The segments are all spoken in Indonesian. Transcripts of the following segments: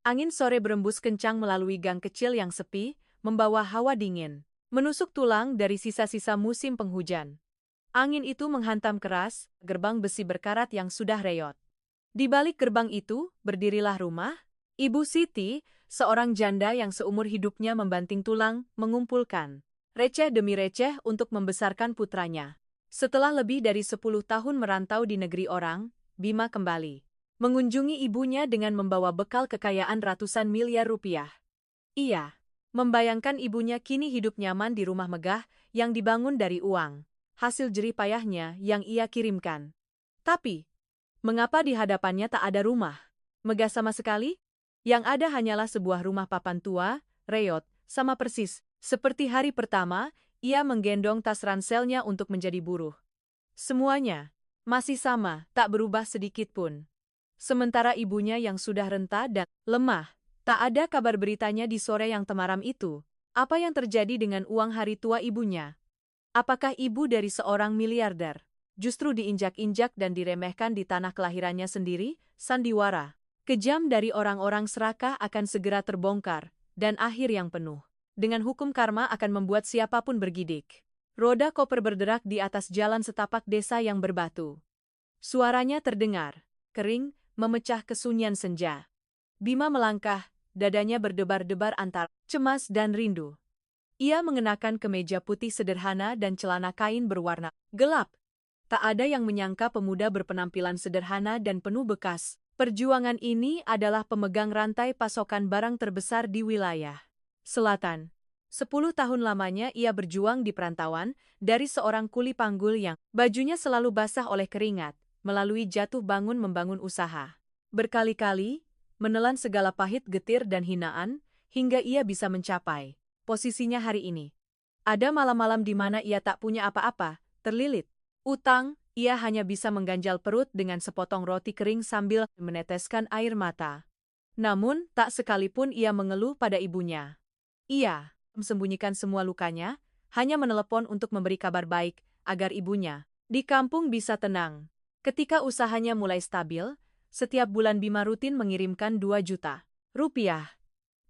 Angin sore berembus kencang melalui gang kecil yang sepi, membawa hawa dingin, menusuk tulang dari sisa-sisa musim penghujan. Angin itu menghantam keras, gerbang besi berkarat yang sudah reyot. Di balik gerbang itu, berdirilah rumah. Ibu Siti, seorang janda yang seumur hidupnya membanting tulang, mengumpulkan receh demi receh untuk membesarkan putranya. Setelah lebih dari 10 tahun merantau di negeri orang, Bima kembali mengunjungi ibunya dengan membawa bekal kekayaan ratusan miliar rupiah. Ia membayangkan ibunya kini hidup nyaman di rumah megah yang dibangun dari uang hasil jerih payahnya yang ia kirimkan. Tapi, mengapa di hadapannya tak ada rumah megah sama sekali? Yang ada hanyalah sebuah rumah papan tua, reot, sama persis. Seperti hari pertama, ia menggendong tas ranselnya untuk menjadi buruh. Semuanya masih sama, tak berubah sedikit pun. Sementara ibunya yang sudah renta dan lemah, tak ada kabar beritanya di sore yang temaram itu. Apa yang terjadi dengan uang hari tua ibunya? Apakah ibu dari seorang miliarder justru diinjak-injak dan diremehkan di tanah kelahirannya sendiri? Sandiwara kejam dari orang-orang serakah akan segera terbongkar, dan akhir yang penuh dengan hukum karma akan membuat siapapun bergidik. Roda koper berderak di atas jalan setapak desa yang berbatu. Suaranya terdengar, kering, memecah kesunyian senja. Bima melangkah, dadanya berdebar-debar antara cemas dan rindu. Ia mengenakan kemeja putih sederhana dan celana kain berwarna gelap. Tak ada yang menyangka pemuda berpenampilan sederhana dan penuh bekas perjuangan ini adalah pemegang rantai pasokan barang terbesar di wilayah selatan. 10 tahun lamanya ia berjuang di perantauan, dari seorang kuli panggul yang bajunya selalu basah oleh keringat, melalui jatuh bangun membangun usaha. Berkali-kali, menelan segala pahit getir dan hinaan, hingga ia bisa mencapai posisinya hari ini. Ada malam-malam di mana ia tak punya apa-apa, terlilit utang, ia hanya bisa mengganjal perut dengan sepotong roti kering sambil meneteskan air mata. Namun, tak sekalipun ia mengeluh pada ibunya. Ia sembunyikan semua lukanya, hanya menelepon untuk memberi kabar baik, agar ibunya di kampung bisa tenang. Ketika usahanya mulai stabil, setiap bulan Bima rutin mengirimkan 2 juta rupiah.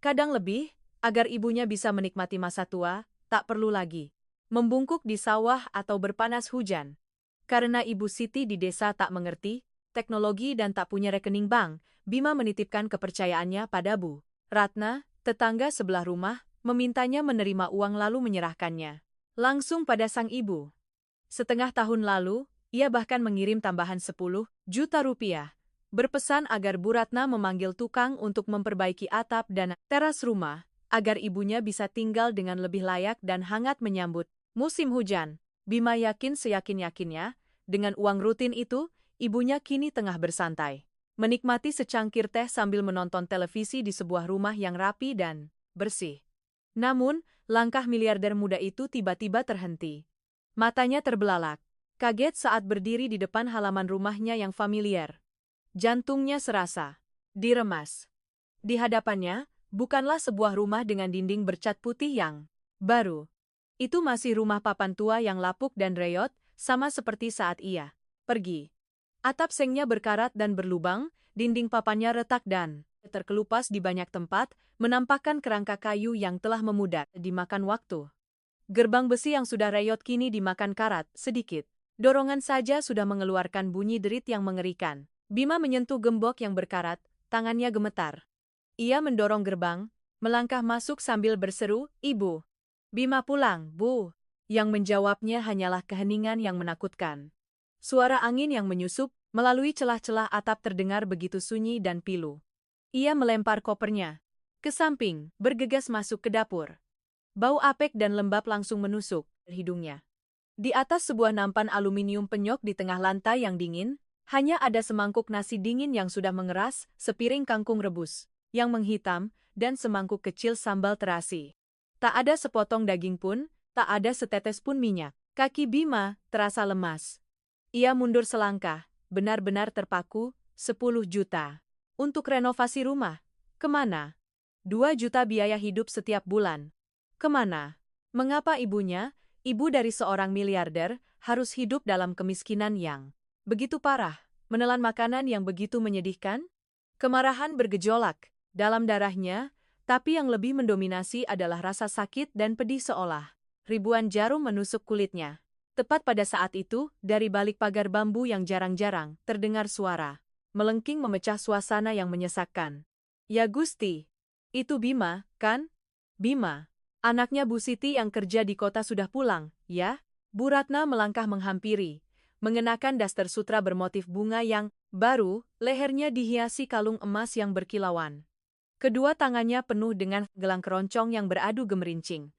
Kadang lebih, agar ibunya bisa menikmati masa tua, tak perlu lagi membungkuk di sawah atau berpanas hujan. Karena Ibu Siti di desa tak mengerti teknologi dan tak punya rekening bank, Bima menitipkan kepercayaannya pada Bu Ratna, tetangga sebelah rumah, memintanya menerima uang lalu menyerahkannya langsung pada sang ibu. Setengah tahun lalu, ia bahkan mengirim tambahan 10 juta rupiah, berpesan agar Bu Ratna memanggil tukang untuk memperbaiki atap dan teras rumah, agar ibunya bisa tinggal dengan lebih layak dan hangat menyambut musim hujan. Bima yakin seyakin-yakinnya, dengan uang rutin itu, ibunya kini tengah bersantai, menikmati secangkir teh sambil menonton televisi di sebuah rumah yang rapi dan bersih. Namun, langkah miliarder muda itu tiba-tiba terhenti. Matanya terbelalak, kaget saat berdiri di depan halaman rumahnya yang familiar. Jantungnya serasa diremas. Di hadapannya, bukanlah sebuah rumah dengan dinding bercat putih yang baru. Itu masih rumah papan tua yang lapuk dan reyot, sama seperti saat ia pergi. Atap sengnya berkarat dan berlubang, dinding papannya retak dan terkelupas di banyak tempat, menampakkan kerangka kayu yang telah memudar dimakan waktu. Gerbang besi yang sudah reyot kini dimakan karat, sedikit dorongan saja sudah mengeluarkan bunyi derit yang mengerikan. Bima menyentuh gembok yang berkarat, tangannya gemetar. Ia mendorong gerbang, melangkah masuk sambil berseru, "Ibu." "Bima pulang, Bu." Yang menjawabnya hanyalah keheningan yang menakutkan. Suara angin yang menyusup melalui celah-celah atap terdengar begitu sunyi dan pilu. Ia melempar kopernya ke samping, bergegas masuk ke dapur. Bau apek dan lembab langsung menusuk hidungnya. Di atas sebuah nampan aluminium penyok di tengah lantai yang dingin, hanya ada semangkuk nasi dingin yang sudah mengeras, sepiring kangkung rebus yang menghitam, dan semangkuk kecil sambal terasi. Tak ada sepotong daging pun, tak ada setetes pun minyak. Kaki Bima terasa lemas. Ia mundur selangkah, benar-benar terpaku, 10 juta. Untuk renovasi rumah. Kemana? 2 juta biaya hidup setiap bulan. Kemana? Mengapa ibunya, ibu dari seorang miliarder, harus hidup dalam kemiskinan yang begitu parah, menelan makanan yang begitu menyedihkan? Kemarahan bergejolak. dalam darahnya, tapi yang lebih mendominasi adalah rasa sakit dan pedih seolah ribuan jarum menusuk kulitnya. Tepat pada saat itu, dari balik pagar bambu yang jarang-jarang, terdengar suara melengking memecah suasana yang menyesakkan. Ya Gusti, itu Bima, kan? Bima, anaknya Bu Siti yang kerja di kota sudah pulang, ya? Bu Ratna melangkah menghampiri, mengenakan daster sutra bermotif bunga yang baru, lehernya dihiasi kalung emas yang berkilauan. Kedua tangannya penuh dengan gelang keroncong yang beradu gemerincing.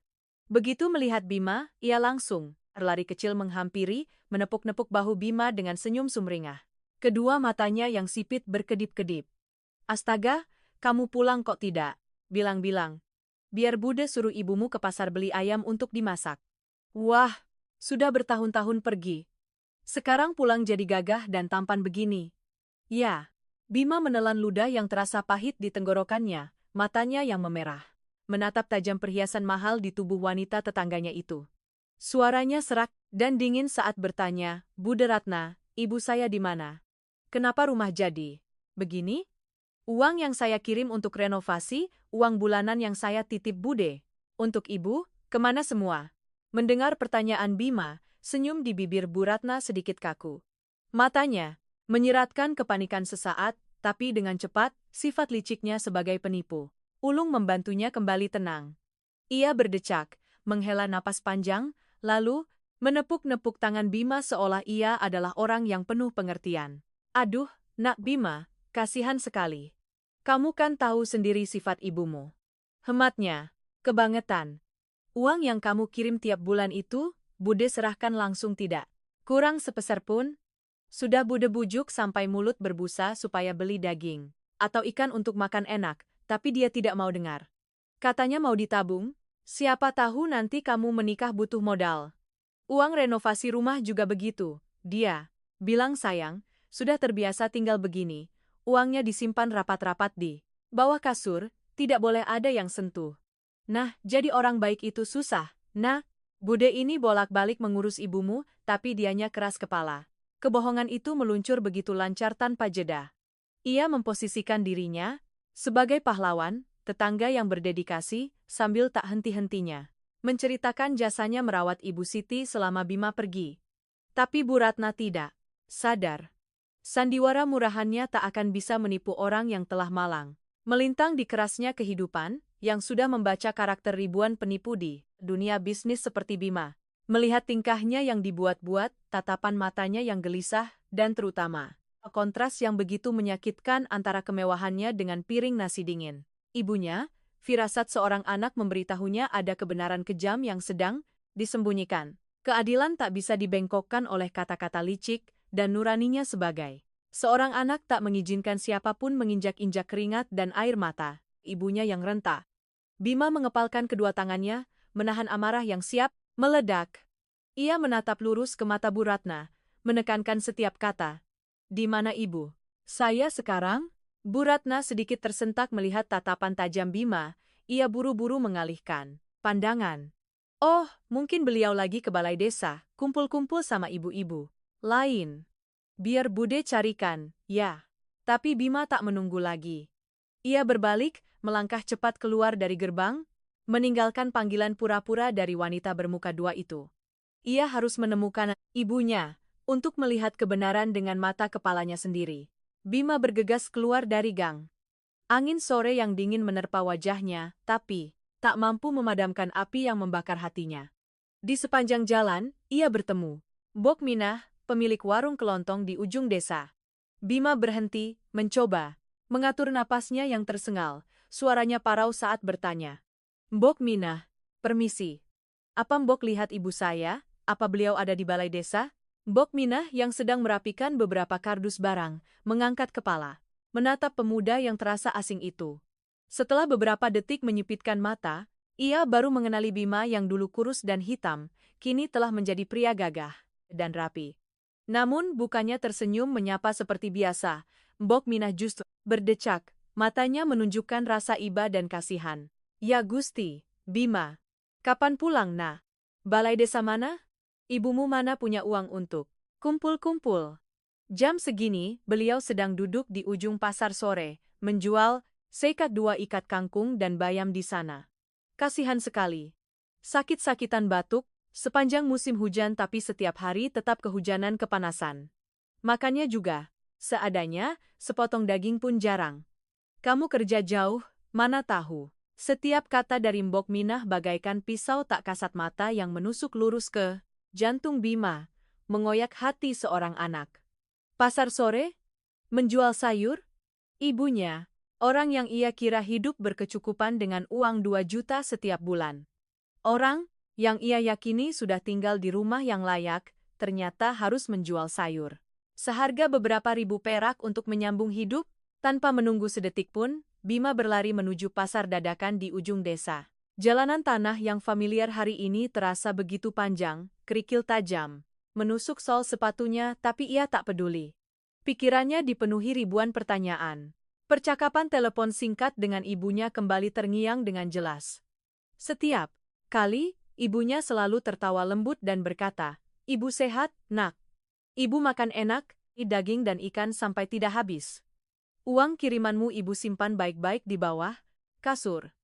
Begitu melihat Bima, ia langsung berlari kecil menghampiri, menepuk-nepuk bahu Bima dengan senyum sumringah. Kedua matanya yang sipit berkedip-kedip. Astaga, kamu pulang kok tidak? Bilang-bilang. Biar Bude suruh ibumu ke pasar beli ayam untuk dimasak. Wah, sudah bertahun-tahun pergi. Sekarang pulang jadi gagah dan tampan begini. Ya. Bima menelan ludah yang terasa pahit di tenggorokannya, matanya yang memerah. Menatap tajam perhiasan mahal di tubuh wanita tetangganya itu. Suaranya serak dan dingin saat bertanya, Bude Ratna, ibu saya di mana? Kenapa rumah jadi begini? Uang yang saya kirim untuk renovasi, uang bulanan yang saya titip Bude. Untuk ibu, kemana semua? Mendengar pertanyaan Bima, senyum di bibir Bu Ratna sedikit kaku. Matanya menyiratkan kepanikan sesaat, tapi dengan cepat, sifat liciknya sebagai penipu. Ulung membantunya kembali tenang. Ia berdecak, menghela napas panjang, lalu menepuk-nepuk tangan Bima seolah ia adalah orang yang penuh pengertian. Aduh, nak Bima, kasihan sekali. Kamu kan tahu sendiri sifat ibumu. Hematnya, kebangetan. Uang yang kamu kirim tiap bulan itu, Bude serahkan langsung tidak. Kurang sepeser pun. Sudah Bude bujuk sampai mulut berbusa supaya beli daging atau ikan untuk makan enak, tapi dia tidak mau dengar. Katanya mau ditabung, siapa tahu nanti kamu menikah butuh modal. Uang renovasi rumah juga begitu, dia bilang sayang, sudah terbiasa tinggal begini, uangnya disimpan rapat-rapat di bawah kasur, tidak boleh ada yang sentuh. Nah, jadi orang baik itu susah, nah, Bude ini bolak-balik mengurus ibumu, tapi dianya keras kepala. Kebohongan itu meluncur begitu lancar tanpa jeda. Ia memposisikan dirinya sebagai pahlawan, tetangga yang berdedikasi, sambil tak henti-hentinya menceritakan jasanya merawat Ibu Siti selama Bima pergi. Tapi Bu Ratna tidak sadar. Sandiwara murahannya tak akan bisa menipu orang yang telah malang melintang di kerasnya kehidupan, yang sudah membaca karakter ribuan penipu di dunia bisnis seperti Bima. Melihat tingkahnya yang dibuat-buat, tatapan matanya yang gelisah, dan terutama, kontras yang begitu menyakitkan antara kemewahannya dengan piring nasi dingin. Ibunya, firasat seorang anak memberitahunya ada kebenaran kejam yang sedang disembunyikan. Keadilan tak bisa dibengkokkan oleh kata-kata licik, dan nuraninya sebagai seorang anak tak mengizinkan siapapun menginjak-injak keringat dan air mata, ibunya yang renta. Bima mengepalkan kedua tangannya, menahan amarah yang siap meledak. Ia menatap lurus ke mata Bu Ratna, menekankan setiap kata. Di mana ibu? Saya sekarang? Bu Ratna sedikit tersentak melihat tatapan tajam Bima, ia buru-buru mengalihkan pandangan. Oh, mungkin beliau lagi ke balai desa, kumpul-kumpul sama ibu-ibu lain. Biar Bude carikan, ya. Tapi Bima tak menunggu lagi. Ia berbalik, melangkah cepat keluar dari gerbang, meninggalkan panggilan pura-pura dari wanita bermuka dua itu. Ia harus menemukan ibunya, untuk melihat kebenaran dengan mata kepalanya sendiri. Bima bergegas keluar dari gang. Angin sore yang dingin menerpa wajahnya, tapi tak mampu memadamkan api yang membakar hatinya. Di sepanjang jalan, ia bertemu Bok Minah, pemilik warung kelontong di ujung desa. Bima berhenti, mencoba mengatur napasnya yang tersengal, suaranya parau saat bertanya. Bok Minah, permisi. Apa Mbok lihat ibu saya? Apa beliau ada di balai desa? Bok Minah yang sedang merapikan beberapa kardus barang, mengangkat kepala, menatap pemuda yang terasa asing itu. Setelah beberapa detik menyipitkan mata, ia baru mengenali Bima yang dulu kurus dan hitam, kini telah menjadi pria gagah dan rapi. Namun bukannya tersenyum menyapa seperti biasa, Mbok Minah justru berdecak, matanya menunjukkan rasa iba dan kasihan. Ya Gusti, Bima. Kapan pulang, Nah? Balai desa mana? Ibumu mana punya uang untuk kumpul-kumpul? Jam segini, beliau sedang duduk di ujung pasar sore, menjual Seikat dua ikat kangkung dan bayam di sana. Kasihan sekali. Sakit-sakitan batuk, sepanjang musim hujan tapi setiap hari tetap kehujanan kepanasan. Makannya juga, seadanya, sepotong daging pun jarang. Kamu kerja jauh, mana tahu. Setiap kata dari Mbok Minah bagaikan pisau tak kasat mata yang menusuk lurus ke jantung Bima, mengoyak hati seorang anak. Pasar sore? Menjual sayur? Ibunya, orang yang ia kira hidup berkecukupan dengan uang 2 juta setiap bulan. Orang yang ia yakini sudah tinggal di rumah yang layak, ternyata harus menjual sayur. Seharga beberapa ribu perak untuk menyambung hidup, tanpa menunggu sedetik pun, Bima berlari menuju pasar dadakan di ujung desa. Jalanan tanah yang familiar hari ini terasa begitu panjang, kerikil tajam. Menusuk sol sepatunya tapi ia tak peduli. Pikirannya dipenuhi ribuan pertanyaan. Percakapan telepon singkat dengan ibunya kembali terngiang dengan jelas. Setiap kali, ibunya selalu tertawa lembut dan berkata, "Ibu sehat, nak. Ibu makan enak, daging dan ikan sampai tidak habis. Uang kirimanmu ibu simpan baik-baik di bawah kasur.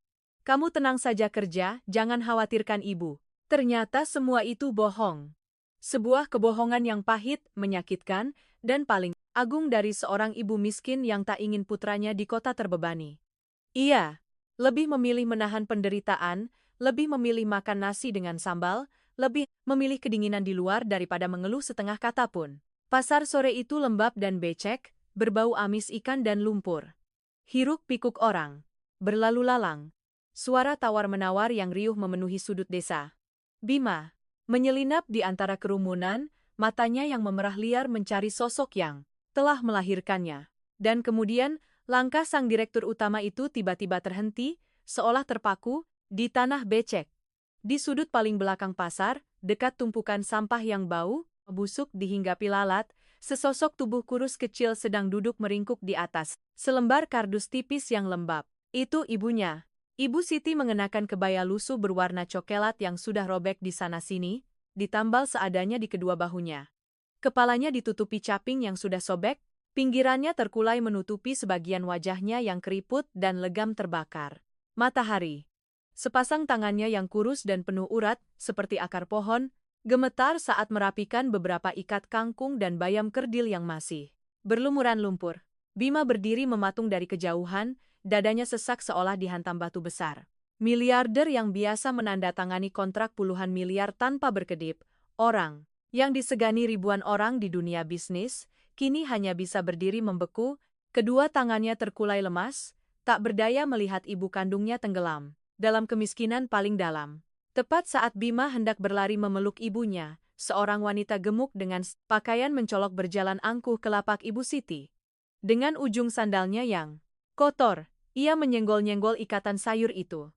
Kamu tenang saja kerja, jangan khawatirkan ibu." Ternyata semua itu bohong. Sebuah kebohongan yang pahit, menyakitkan, dan paling agung dari seorang ibu miskin yang tak ingin putranya di kota terbebani. Ia lebih memilih menahan penderitaan, lebih memilih makan nasi dengan sambal, lebih memilih kedinginan di luar daripada mengeluh setengah kata pun. Pasar sore itu lembab dan becek, berbau amis ikan dan lumpur. Hiruk-pikuk orang berlalu lalang. Suara tawar-menawar yang riuh memenuhi sudut desa. Bima menyelinap di antara kerumunan, matanya yang memerah liar mencari sosok yang telah melahirkannya. Dan kemudian, langkah sang direktur utama itu tiba-tiba terhenti, seolah terpaku, di tanah becek. Di sudut paling belakang pasar, dekat tumpukan sampah yang bau, busuk dihinggapi lalat, sesosok tubuh kurus kecil sedang duduk meringkuk di atas selembar kardus tipis yang lembab. Itu ibunya. Ibu Siti mengenakan kebaya lusuh berwarna cokelat yang sudah robek di sana-sini, ditambal seadanya di kedua bahunya. Kepalanya ditutupi caping yang sudah sobek, pinggirannya terkulai menutupi sebagian wajahnya yang keriput dan legam terbakar. Matahari. Sepasang tangannya yang kurus dan penuh urat, seperti akar pohon, gemetar saat merapikan beberapa ikat kangkung dan bayam kerdil yang masih berlumuran lumpur. Bima berdiri mematung dari kejauhan, dadanya sesak seolah dihantam batu besar. Miliarder yang biasa menandatangani kontrak puluhan miliar tanpa berkedip, orang yang disegani ribuan orang di dunia bisnis, kini hanya bisa berdiri membeku, kedua tangannya terkulai lemas, tak berdaya melihat ibu kandungnya tenggelam dalam kemiskinan paling dalam. Tepat saat Bima hendak berlari memeluk ibunya, seorang wanita gemuk dengan pakaian mencolok berjalan angkuh ke lapak Ibu Siti. Dengan ujung sandalnya yang kotor, ia menyenggol-nyenggol ikatan sayur itu.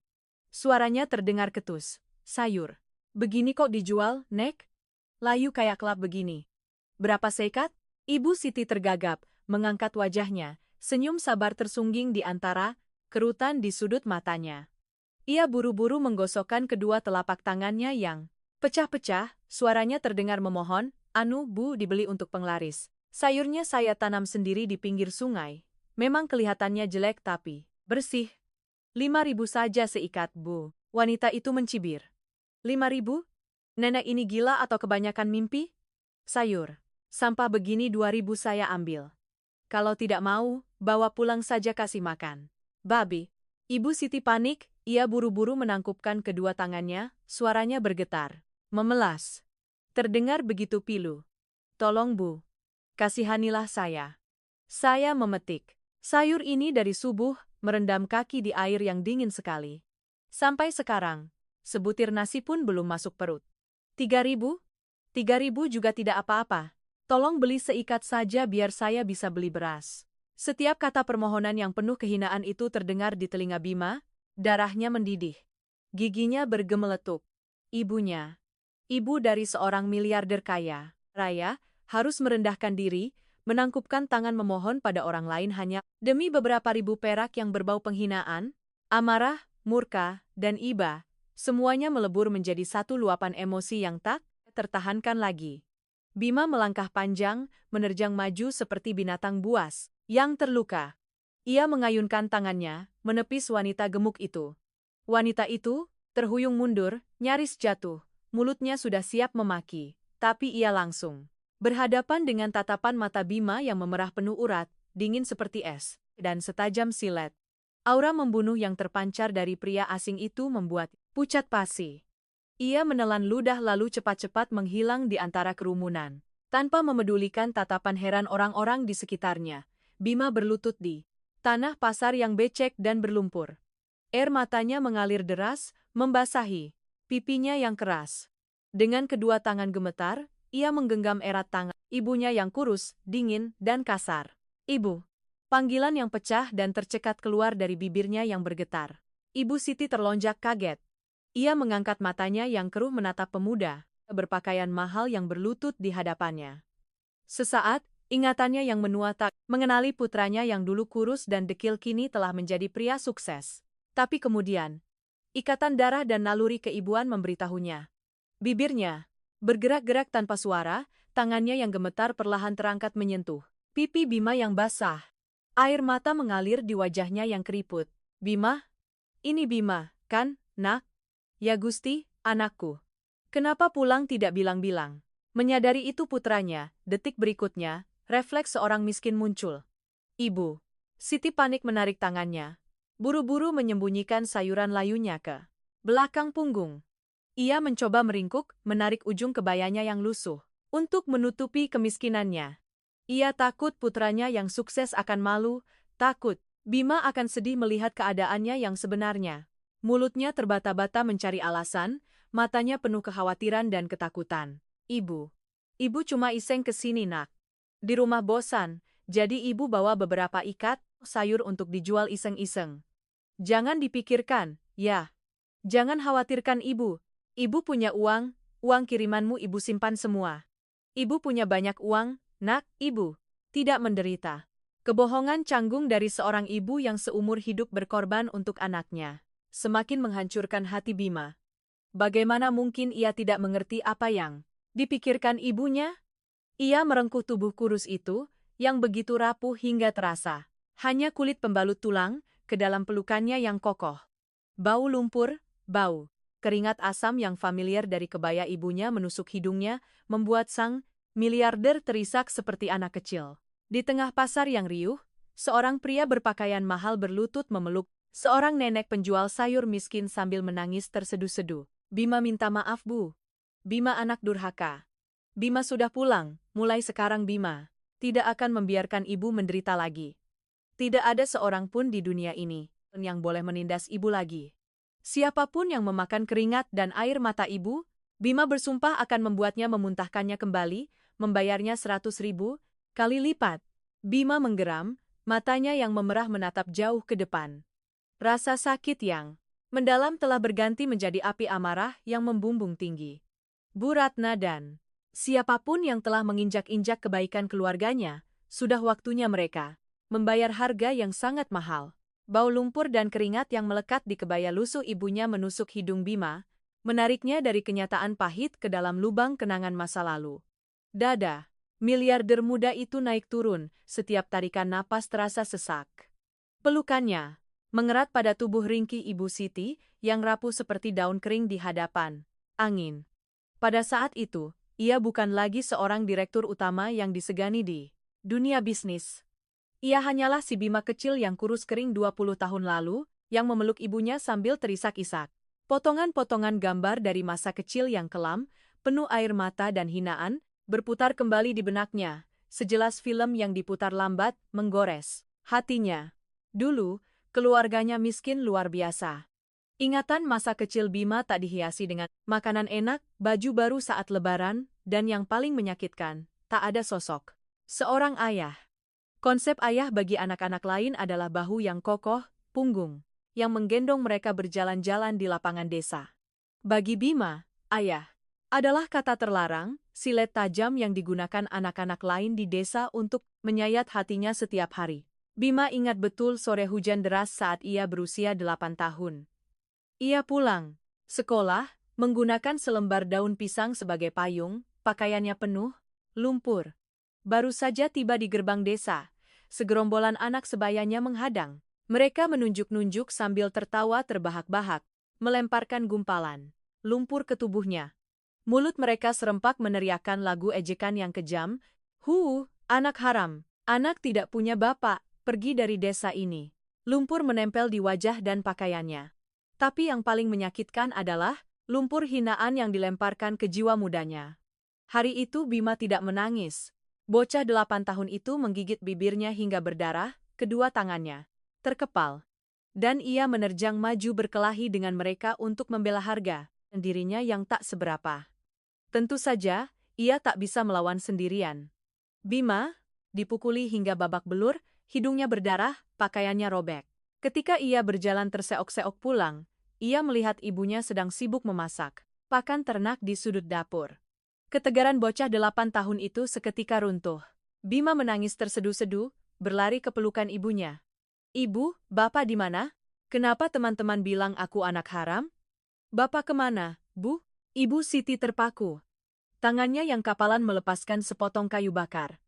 Suaranya terdengar ketus. "Sayur. Begini kok dijual, Nek? Layu kayak kelap begini. Berapa seikat?" Ibu Siti tergagap, mengangkat wajahnya, senyum sabar tersungging di antara kerutan di sudut matanya. Ia buru-buru menggosokkan kedua telapak tangannya yang pecah-pecah, suaranya terdengar memohon, "Anu, Bu, dibeli untuk penglaris. Sayurnya saya tanam sendiri di pinggir sungai. Memang kelihatannya jelek tapi bersih. 5.000 saja seikat, Bu." Wanita itu mencibir. 5.000? Nenek ini gila atau kebanyakan mimpi? Sayur. Sampah begini 2.000 saya ambil. Kalau tidak mau, bawa pulang saja kasih makan. Babi. Ibu Siti panik, ia buru-buru menangkupkan kedua tangannya, suaranya bergetar. Memelas. Terdengar begitu pilu. "Tolong Bu. Kasihanilah saya. Saya memetik sayur ini dari subuh, merendam kaki di air yang dingin sekali. Sampai sekarang, sebutir nasi pun belum masuk perut. 3.000? 3.000 juga tidak apa-apa. Tolong beli seikat saja biar saya bisa beli beras." Setiap kata permohonan yang penuh kehinaan itu terdengar di telinga Bima, darahnya mendidih. Giginya bergemeletup. Ibunya, ibu dari seorang miliarder kaya raya, harus merendahkan diri, menangkupkan tangan memohon pada orang lain hanya demi beberapa ribu perak yang berbau penghinaan, amarah, murka, dan iba. Semuanya melebur menjadi satu luapan emosi yang tak tertahankan lagi. Bima melangkah panjang, menerjang maju seperti binatang buas yang terluka. Ia mengayunkan tangannya, menepis wanita gemuk itu. Wanita itu terhuyung mundur, nyaris jatuh. Mulutnya sudah siap memaki, tapi ia langsung berhadapan dengan tatapan mata Bima yang memerah penuh urat, dingin seperti es, dan setajam silet. Aura membunuh yang terpancar dari pria asing itu membuat pucat pasi. Ia menelan ludah lalu cepat-cepat menghilang di antara kerumunan. Tanpa memedulikan tatapan heran orang-orang di sekitarnya, Bima berlutut di tanah pasar yang becek dan berlumpur. Air matanya mengalir deras, membasahi pipinya yang keras. Dengan kedua tangan gemetar, ia menggenggam erat tangan ibunya yang kurus, dingin, dan kasar. Ibu. Panggilan yang pecah dan tercekat keluar dari bibirnya yang bergetar. Ibu Siti terlonjak kaget. Ia mengangkat matanya yang keruh menatap pemuda berpakaian mahal yang berlutut di hadapannya. Sesaat, ingatannya yang menua tak mengenali putranya yang dulu kurus dan dekil kini telah menjadi pria sukses. Tapi kemudian, ikatan darah dan naluri keibuan memberitahunya. Bibirnya bergerak-gerak tanpa suara, tangannya yang gemetar perlahan terangkat menyentuh pipi Bima yang basah. Air mata mengalir di wajahnya yang keriput. Bima? Ini Bima, kan, nak? Ya Gusti, anakku. Kenapa pulang tidak bilang-bilang? Menyadari itu putranya, detik berikutnya, refleks seorang miskin muncul. Ibu. Siti panik menarik tangannya. Buru-buru menyembunyikan sayuran layunya ke belakang punggung. Ia mencoba meringkuk, menarik ujung kebayanya yang lusuh, untuk menutupi kemiskinannya. Ia takut putranya yang sukses akan malu, takut Bima akan sedih melihat keadaannya yang sebenarnya. Mulutnya terbata-bata mencari alasan, matanya penuh kekhawatiran dan ketakutan. Ibu. Ibu cuma iseng ke sini, nak. Di rumah bosan, jadi ibu bawa beberapa ikat sayur untuk dijual iseng-iseng. Jangan dipikirkan, ya. Jangan khawatirkan ibu. Ibu punya uang kirimanmu ibu simpan semua. Ibu punya banyak uang, nak, ibu. Tidak menderita. Kebohongan canggung dari seorang ibu yang seumur hidup berkorban untuk anaknya semakin menghancurkan hati Bima. Bagaimana mungkin ia tidak mengerti apa yang dipikirkan ibunya? Ia merengkuh tubuh kurus itu, yang begitu rapuh hingga terasa hanya kulit pembalut tulang, ke dalam pelukannya yang kokoh. Bau lumpur, bau keringat asam yang familiar dari kebaya ibunya menusuk hidungnya, membuat sang miliarder terisak seperti anak kecil. Di tengah pasar yang riuh, seorang pria berpakaian mahal berlutut memeluk seorang nenek penjual sayur miskin sambil menangis terseduh-seduh. Bima minta maaf, Bu. Bima anak durhaka. Bima sudah pulang, mulai sekarang Bima tidak akan membiarkan ibu menderita lagi. Tidak ada seorang pun di dunia ini yang boleh menindas ibu lagi. Siapapun yang memakan keringat dan air mata ibu, Bima bersumpah akan membuatnya memuntahkannya kembali, membayarnya 100.000 kali lipat. Bima menggeram, matanya yang memerah menatap jauh ke depan. Rasa sakit yang mendalam telah berganti menjadi api amarah yang membumbung tinggi. Bu Ratna dan siapapun yang telah menginjak-injak kebaikan keluarganya, sudah waktunya mereka membayar harga yang sangat mahal. Bau lumpur dan keringat yang melekat di kebaya lusuh ibunya menusuk hidung Bima, menariknya dari kenyataan pahit ke dalam lubang kenangan masa lalu. Dada miliarder muda itu naik turun, setiap tarikan napas terasa sesak. Pelukannya mengerat pada tubuh ringkih Ibu Siti, yang rapuh seperti daun kering di hadapan angin. Pada saat itu, ia bukan lagi seorang direktur utama yang disegani di dunia bisnis. Ia hanyalah si Bima kecil yang kurus kering 20 tahun lalu, yang memeluk ibunya sambil terisak-isak. Potongan-potongan gambar dari masa kecil yang kelam, penuh air mata dan hinaan, berputar kembali di benaknya, sejelas film yang diputar lambat, menggores hatinya. Dulu, keluarganya miskin luar biasa. Ingatan masa kecil Bima tak dihiasi dengan makanan enak, baju baru saat lebaran, dan yang paling menyakitkan, tak ada sosok seorang ayah. Konsep ayah bagi anak-anak lain adalah bahu yang kokoh, punggung, yang menggendong mereka berjalan-jalan di lapangan desa. Bagi Bima, ayah adalah kata terlarang, silet tajam yang digunakan anak-anak lain di desa untuk menyayat hatinya setiap hari. Bima ingat betul sore hujan deras saat ia berusia 8 tahun. Ia pulang sekolah, menggunakan selembar daun pisang sebagai payung, pakaiannya penuh lumpur. Baru saja tiba di gerbang desa, segerombolan anak sebayanya menghadang. Mereka menunjuk-nunjuk sambil tertawa terbahak-bahak, melemparkan gumpalan lumpur ke tubuhnya. Mulut mereka serempak meneriakkan lagu ejekan yang kejam. Anak haram, anak tidak punya bapak, pergi dari desa ini. Lumpur menempel di wajah dan pakaiannya. Tapi yang paling menyakitkan adalah lumpur hinaan yang dilemparkan ke jiwa mudanya. Hari itu Bima tidak menangis. Bocah 8 tahun itu menggigit bibirnya hingga berdarah, kedua tangannya terkepal. Dan ia menerjang maju berkelahi dengan mereka untuk membela harga dirinya yang tak seberapa. Tentu saja, ia tak bisa melawan sendirian. Bima dipukuli hingga babak belur, hidungnya berdarah, pakaiannya robek. Ketika ia berjalan terseok-seok pulang, ia melihat ibunya sedang sibuk memasak pakan ternak di sudut dapur. Ketegaran bocah 8 tahun itu seketika runtuh. Bima menangis terseduh-seduh, berlari ke pelukan ibunya. Ibu, bapak di mana? Kenapa teman-teman bilang aku anak haram? Bapak kemana, Bu? Ibu Siti terpaku. Tangannya yang kapalan melepaskan sepotong kayu bakar.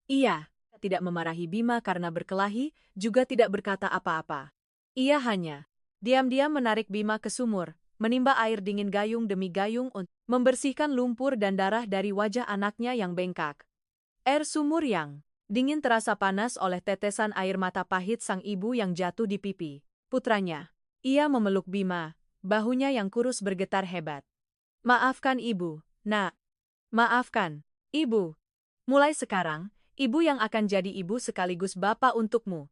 Ia tidak memarahi Bima karena berkelahi, juga tidak berkata apa-apa. Ia hanya diam-diam menarik Bima ke sumur, menimba air dingin gayung demi gayung untuk membersihkan lumpur dan darah dari wajah anaknya yang bengkak. Air sumur yang dingin terasa panas oleh tetesan air mata pahit sang ibu yang jatuh di pipi putranya. Ia memeluk Bima, bahunya yang kurus bergetar hebat. Maafkan ibu, nak. Maafkan, ibu. Mulai sekarang, ibu yang akan jadi ibu sekaligus bapak untukmu.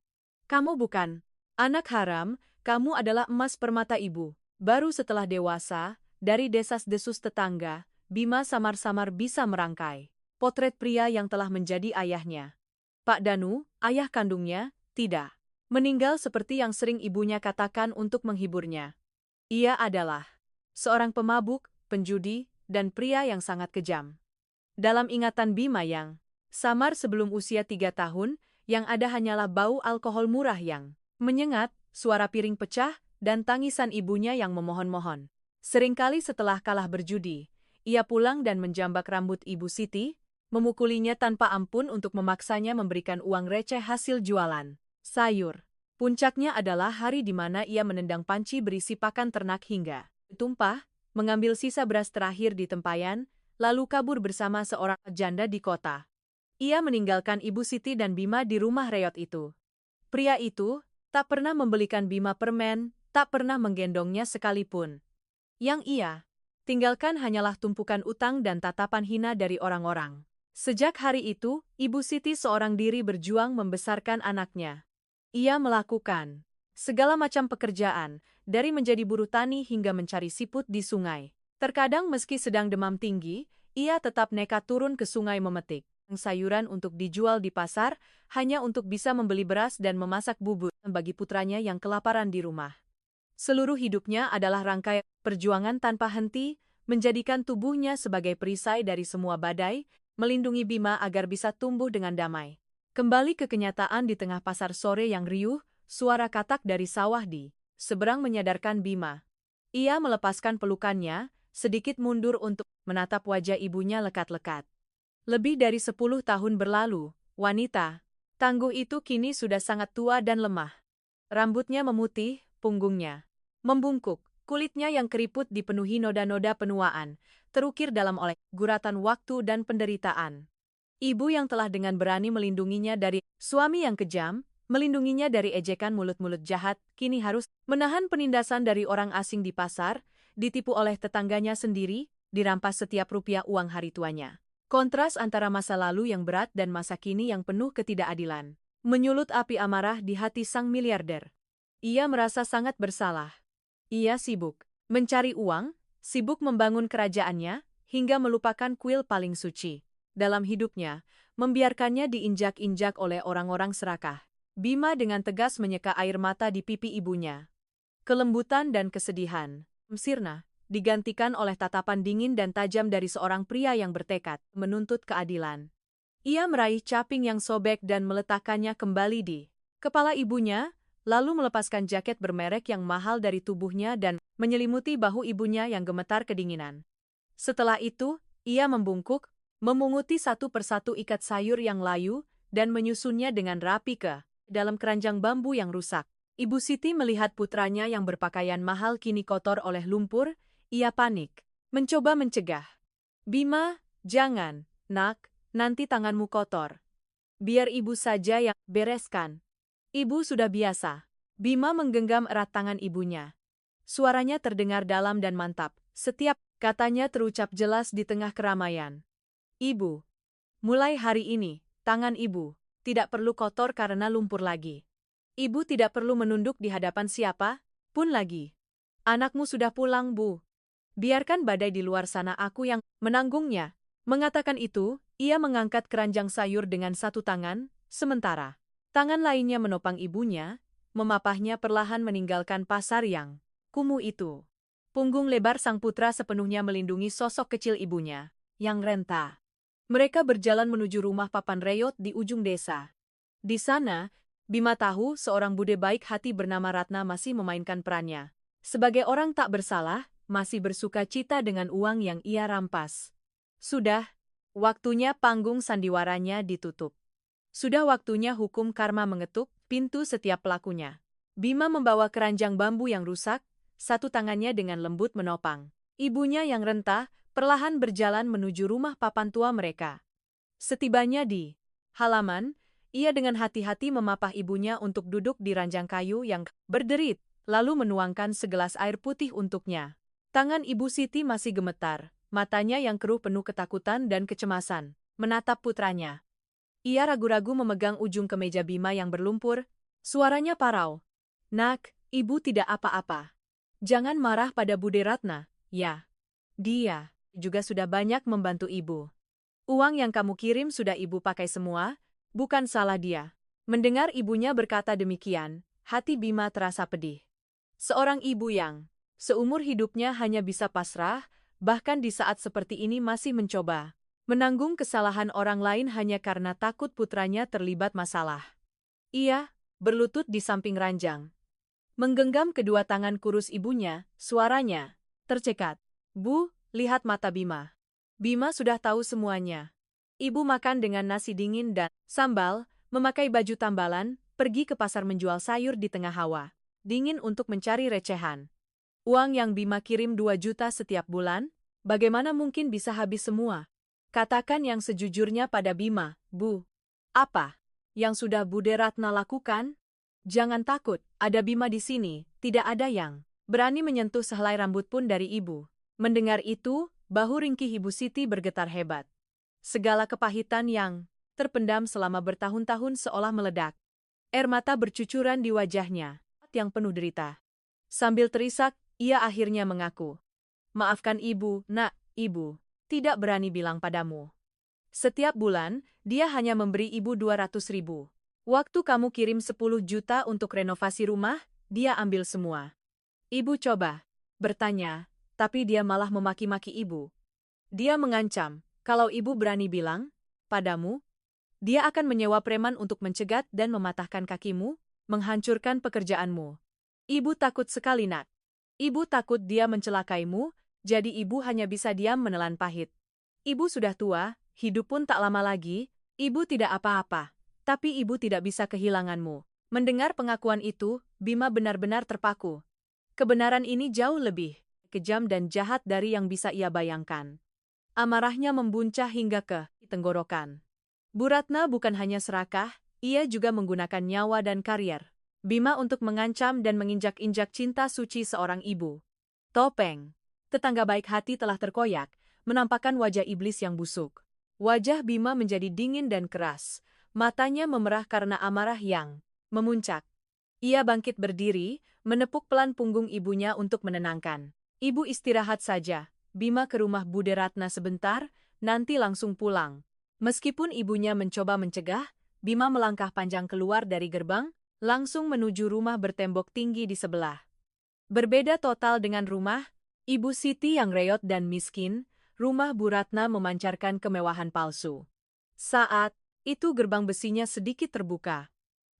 Kamu bukan anak haram, kamu adalah emas permata ibu. Baru setelah dewasa, dari desas-desus tetangga, Bima samar-samar bisa merangkai potret pria yang telah menjadi ayahnya. Pak Danu, ayah kandungnya, tidak meninggal seperti yang sering ibunya katakan untuk menghiburnya. Ia adalah seorang pemabuk, penjudi, dan pria yang sangat kejam. Dalam ingatan Bima yang samar sebelum usia 3 tahun, yang ada hanyalah bau alkohol murah yang menyengat, suara piring pecah, dan tangisan ibunya yang memohon-mohon. Seringkali setelah kalah berjudi, ia pulang dan menjambak rambut Ibu Siti, memukulinya tanpa ampun untuk memaksanya memberikan uang receh hasil jualan sayur. Puncaknya adalah hari di mana ia menendang panci berisi pakan ternak hingga tumpah, mengambil sisa beras terakhir di tempayan, lalu kabur bersama seorang janda di kota. Ia meninggalkan Ibu Siti dan Bima di rumah reot itu. Pria itu tak pernah membelikan Bima permen, tak pernah menggendongnya sekalipun. Yang ia tinggalkan hanyalah tumpukan utang dan tatapan hina dari orang-orang. Sejak hari itu, Ibu Siti seorang diri berjuang membesarkan anaknya. Ia melakukan segala macam pekerjaan, dari menjadi buruh tani hingga mencari siput di sungai. Terkadang meski sedang demam tinggi, ia tetap nekat turun ke sungai memetik sayuran untuk dijual di pasar, hanya untuk bisa membeli beras dan memasak bubur bagi putranya yang kelaparan di rumah. Seluruh hidupnya adalah rangkaian perjuangan tanpa henti, menjadikan tubuhnya sebagai perisai dari semua badai, melindungi Bima agar bisa tumbuh dengan damai. Kembali ke kenyataan di tengah pasar sore yang riuh, suara katak dari sawah di seberang menyadarkan Bima. Ia melepaskan pelukannya, sedikit mundur untuk menatap wajah ibunya lekat-lekat. Lebih dari 10 tahun berlalu, wanita tangguh itu kini sudah sangat tua dan lemah. Rambutnya memutih, punggungnya membungkuk, kulitnya yang keriput dipenuhi noda-noda penuaan, terukir dalam oleh guratan waktu dan penderitaan. Ibu yang telah dengan berani melindunginya dari suami yang kejam, melindunginya dari ejekan mulut-mulut jahat, kini harus menahan penindasan dari orang asing di pasar, ditipu oleh tetangganya sendiri, dirampas setiap rupiah uang hari tuanya. Kontras antara masa lalu yang berat dan masa kini yang penuh ketidakadilan menyulut api amarah di hati sang miliarder. Ia merasa sangat bersalah. Ia sibuk mencari uang, sibuk membangun kerajaannya, hingga melupakan kuil paling suci dalam hidupnya, membiarkannya diinjak-injak oleh orang-orang serakah. Bima dengan tegas menyeka air mata di pipi ibunya. Kelembutan dan kesedihan sirna digantikan oleh tatapan dingin dan tajam dari seorang pria yang bertekad menuntut keadilan. Ia meraih caping yang sobek dan meletakkannya kembali di kepala ibunya, lalu melepaskan jaket bermerek yang mahal dari tubuhnya dan menyelimuti bahu ibunya yang gemetar kedinginan. Setelah itu, ia membungkuk, memunguti satu persatu ikat sayur yang layu, dan menyusunnya dengan rapi ke dalam keranjang bambu yang rusak. Ibu Siti melihat putranya yang berpakaian mahal kini kotor oleh lumpur. Ia panik, mencoba mencegah. Bima, jangan, nak, nanti tanganmu kotor. Biar ibu saja yang bereskan. Ibu sudah biasa. Bima menggenggam erat tangan ibunya. Suaranya terdengar dalam dan mantap. Setiap katanya terucap jelas di tengah keramaian. Ibu, mulai hari ini, tangan ibu tidak perlu kotor karena lumpur lagi. Ibu tidak perlu menunduk di hadapan siapa pun lagi. Anakmu sudah pulang, Bu. Biarkan badai di luar sana, aku yang menanggungnya. Mengatakan itu, ia mengangkat keranjang sayur dengan satu tangan, sementara tangan lainnya menopang ibunya, memapahnya perlahan meninggalkan pasar yang kumuh itu. Punggung lebar sang putra sepenuhnya melindungi sosok kecil ibunya, yang renta. Mereka berjalan menuju rumah papan reyot di ujung desa. Di sana, Bima tahu seorang bude baik hati bernama Ratna masih memainkan perannya. Sebagai orang tak bersalah, masih bersuka cita dengan uang yang ia rampas. Sudah, waktunya panggung sandiwaranya ditutup. Sudah waktunya hukum karma mengetuk pintu setiap pelakunya. Bima membawa keranjang bambu yang rusak, satu tangannya dengan lembut menopang. Ibunya yang rentah, perlahan berjalan menuju rumah papan tua mereka. Setibanya di halaman, ia dengan hati-hati memapah ibunya untuk duduk di ranjang kayu yang berderit, lalu menuangkan segelas air putih untuknya. Tangan Ibu Siti masih gemetar, matanya yang keruh penuh ketakutan dan kecemasan, menatap putranya. Ia ragu-ragu memegang ujung kemeja Bima yang berlumpur, suaranya parau. Nak, ibu tidak apa-apa. Jangan marah pada Bude Ratna, ya. Dia juga sudah banyak membantu ibu. Uang yang kamu kirim sudah ibu pakai semua, bukan salah dia. Mendengar ibunya berkata demikian, hati Bima terasa pedih. Seorang ibu yang seumur hidupnya hanya bisa pasrah, bahkan di saat seperti ini masih mencoba menanggung kesalahan orang lain hanya karena takut putranya terlibat masalah. Ia berlutut di samping ranjang. Menggenggam kedua tangan kurus ibunya, suaranya tercekat. Bu, lihat mata Bima. Bima sudah tahu semuanya. Ibu makan dengan nasi dingin dan sambal, memakai baju tambalan, pergi ke pasar menjual sayur di tengah hawa dingin untuk mencari recehan. Uang yang Bima kirim 2 juta setiap bulan, bagaimana mungkin bisa habis semua? Katakan yang sejujurnya pada Bima, Bu. Apa yang sudah Bude Ratna lakukan? Jangan takut, ada Bima di sini, tidak ada yang berani menyentuh sehelai rambut pun dari ibu. Mendengar itu, bahu ringkih Ibu Siti bergetar hebat. Segala kepahitan yang terpendam selama bertahun-tahun seolah meledak. Air mata bercucuran di wajahnya, yang penuh derita. Sambil terisak, ia akhirnya mengaku. Maafkan ibu, nak, ibu tidak berani bilang padamu. Setiap bulan, dia hanya memberi ibu 200.000. Waktu kamu kirim 10 juta untuk renovasi rumah, dia ambil semua. Ibu coba bertanya, tapi dia malah memaki-maki ibu. Dia mengancam, kalau ibu berani bilang padamu, dia akan menyewa preman untuk mencegat dan mematahkan kakimu, menghancurkan pekerjaanmu. Ibu takut sekali, nak. Ibu takut dia mencelakaimu, jadi ibu hanya bisa diam menelan pahit. Ibu sudah tua, hidup pun tak lama lagi, ibu tidak apa-apa, tapi ibu tidak bisa kehilanganmu. Mendengar pengakuan itu, Bima benar-benar terpaku. Kebenaran ini jauh lebih kejam dan jahat dari yang bisa ia bayangkan. Amarahnya membuncah hingga ke tenggorokan. Bu Ratna bukan hanya serakah, ia juga menggunakan nyawa dan karier Bima untuk mengancam dan menginjak-injak cinta suci seorang ibu. Topeng. Tetangga baik hati telah terkoyak, menampakkan wajah iblis yang busuk. Wajah Bima menjadi dingin dan keras, matanya memerah karena amarah yang memuncak. Ia bangkit berdiri, menepuk pelan punggung ibunya untuk menenangkan. Ibu istirahat saja, Bima ke rumah Bude Ratna sebentar, nanti langsung pulang. Meskipun ibunya mencoba mencegah, Bima melangkah panjang keluar dari gerbang, langsung menuju rumah bertembok tinggi di sebelah. Berbeda total dengan rumah Ibu Siti yang reot dan miskin, rumah Bu Ratna memancarkan kemewahan palsu. Saat itu gerbang besinya sedikit terbuka.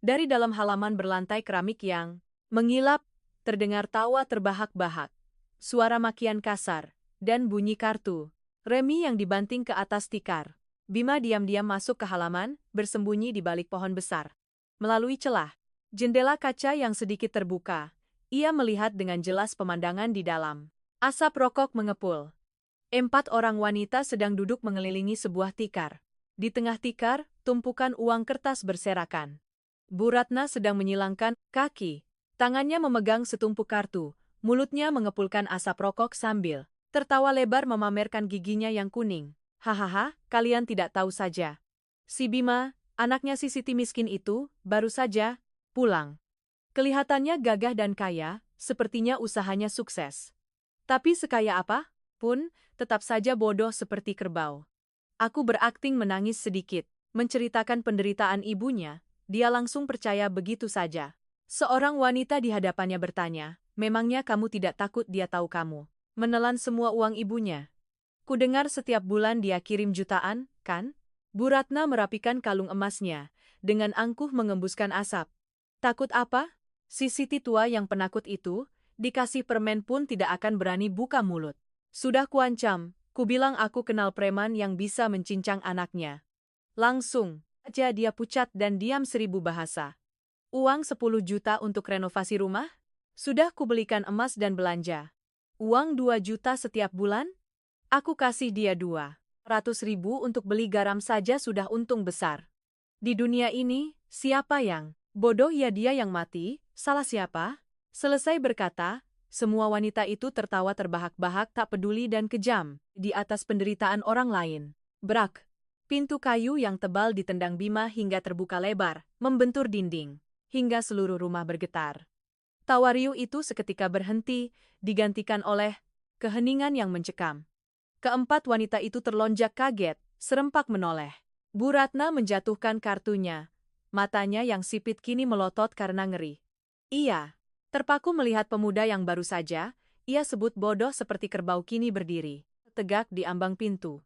Dari dalam halaman berlantai keramik yang mengilap, terdengar tawa terbahak-bahak, suara makian kasar, dan bunyi kartu remi yang dibanting ke atas tikar. Bima diam-diam masuk ke halaman, bersembunyi di balik pohon besar. Melalui celah jendela kaca yang sedikit terbuka, ia melihat dengan jelas pemandangan di dalam. Asap rokok mengepul. 4 orang wanita sedang duduk mengelilingi sebuah tikar. Di tengah tikar, tumpukan uang kertas berserakan. Bu Ratna sedang menyilangkan kaki. Tangannya memegang setumpuk kartu, mulutnya mengepulkan asap rokok sambil tertawa lebar memamerkan giginya yang kuning. Hahaha, kalian tidak tahu saja. Si Bima, anaknya si Siti miskin itu, baru saja pulang. Kelihatannya gagah dan kaya, sepertinya usahanya sukses. Tapi sekaya apa pun, tetap saja bodoh seperti kerbau. Aku berakting menangis sedikit, menceritakan penderitaan ibunya, dia langsung percaya begitu saja. Seorang wanita di hadapannya bertanya, memangnya kamu tidak takut dia tahu kamu menelan semua uang ibunya? Kudengar setiap bulan dia kirim jutaan, kan? Bu Ratna merapikan kalung emasnya, dengan angkuh mengembuskan asap. Takut apa? Si Siti tua yang penakut itu, dikasih permen pun tidak akan berani buka mulut. Sudah kuancam, kubilang aku kenal preman yang bisa mencincang anaknya. Langsung aja dia pucat dan diam 1000 bahasa. Uang 10 juta untuk renovasi rumah? Sudah kubelikan emas dan belanja. Uang 2 juta setiap bulan? Aku kasih dia 200.000 untuk beli garam saja sudah untung besar. Di dunia ini, siapa yang bodoh ya dia yang mati, salah siapa? Selesai berkata, semua wanita itu tertawa terbahak-bahak tak peduli dan kejam, di atas penderitaan orang lain. Brak! Pintu kayu yang tebal ditendang Bima hingga terbuka lebar, membentur dinding, hingga seluruh rumah bergetar. Tawa riuh itu seketika berhenti, digantikan oleh keheningan yang mencekam. Keempat wanita itu terlonjak kaget, serempak menoleh. Bu Ratna menjatuhkan kartunya. Matanya yang sipit kini melotot karena ngeri. Ia terpaku melihat pemuda yang baru saja, ia sebut bodoh seperti kerbau kini berdiri, tegak di ambang pintu.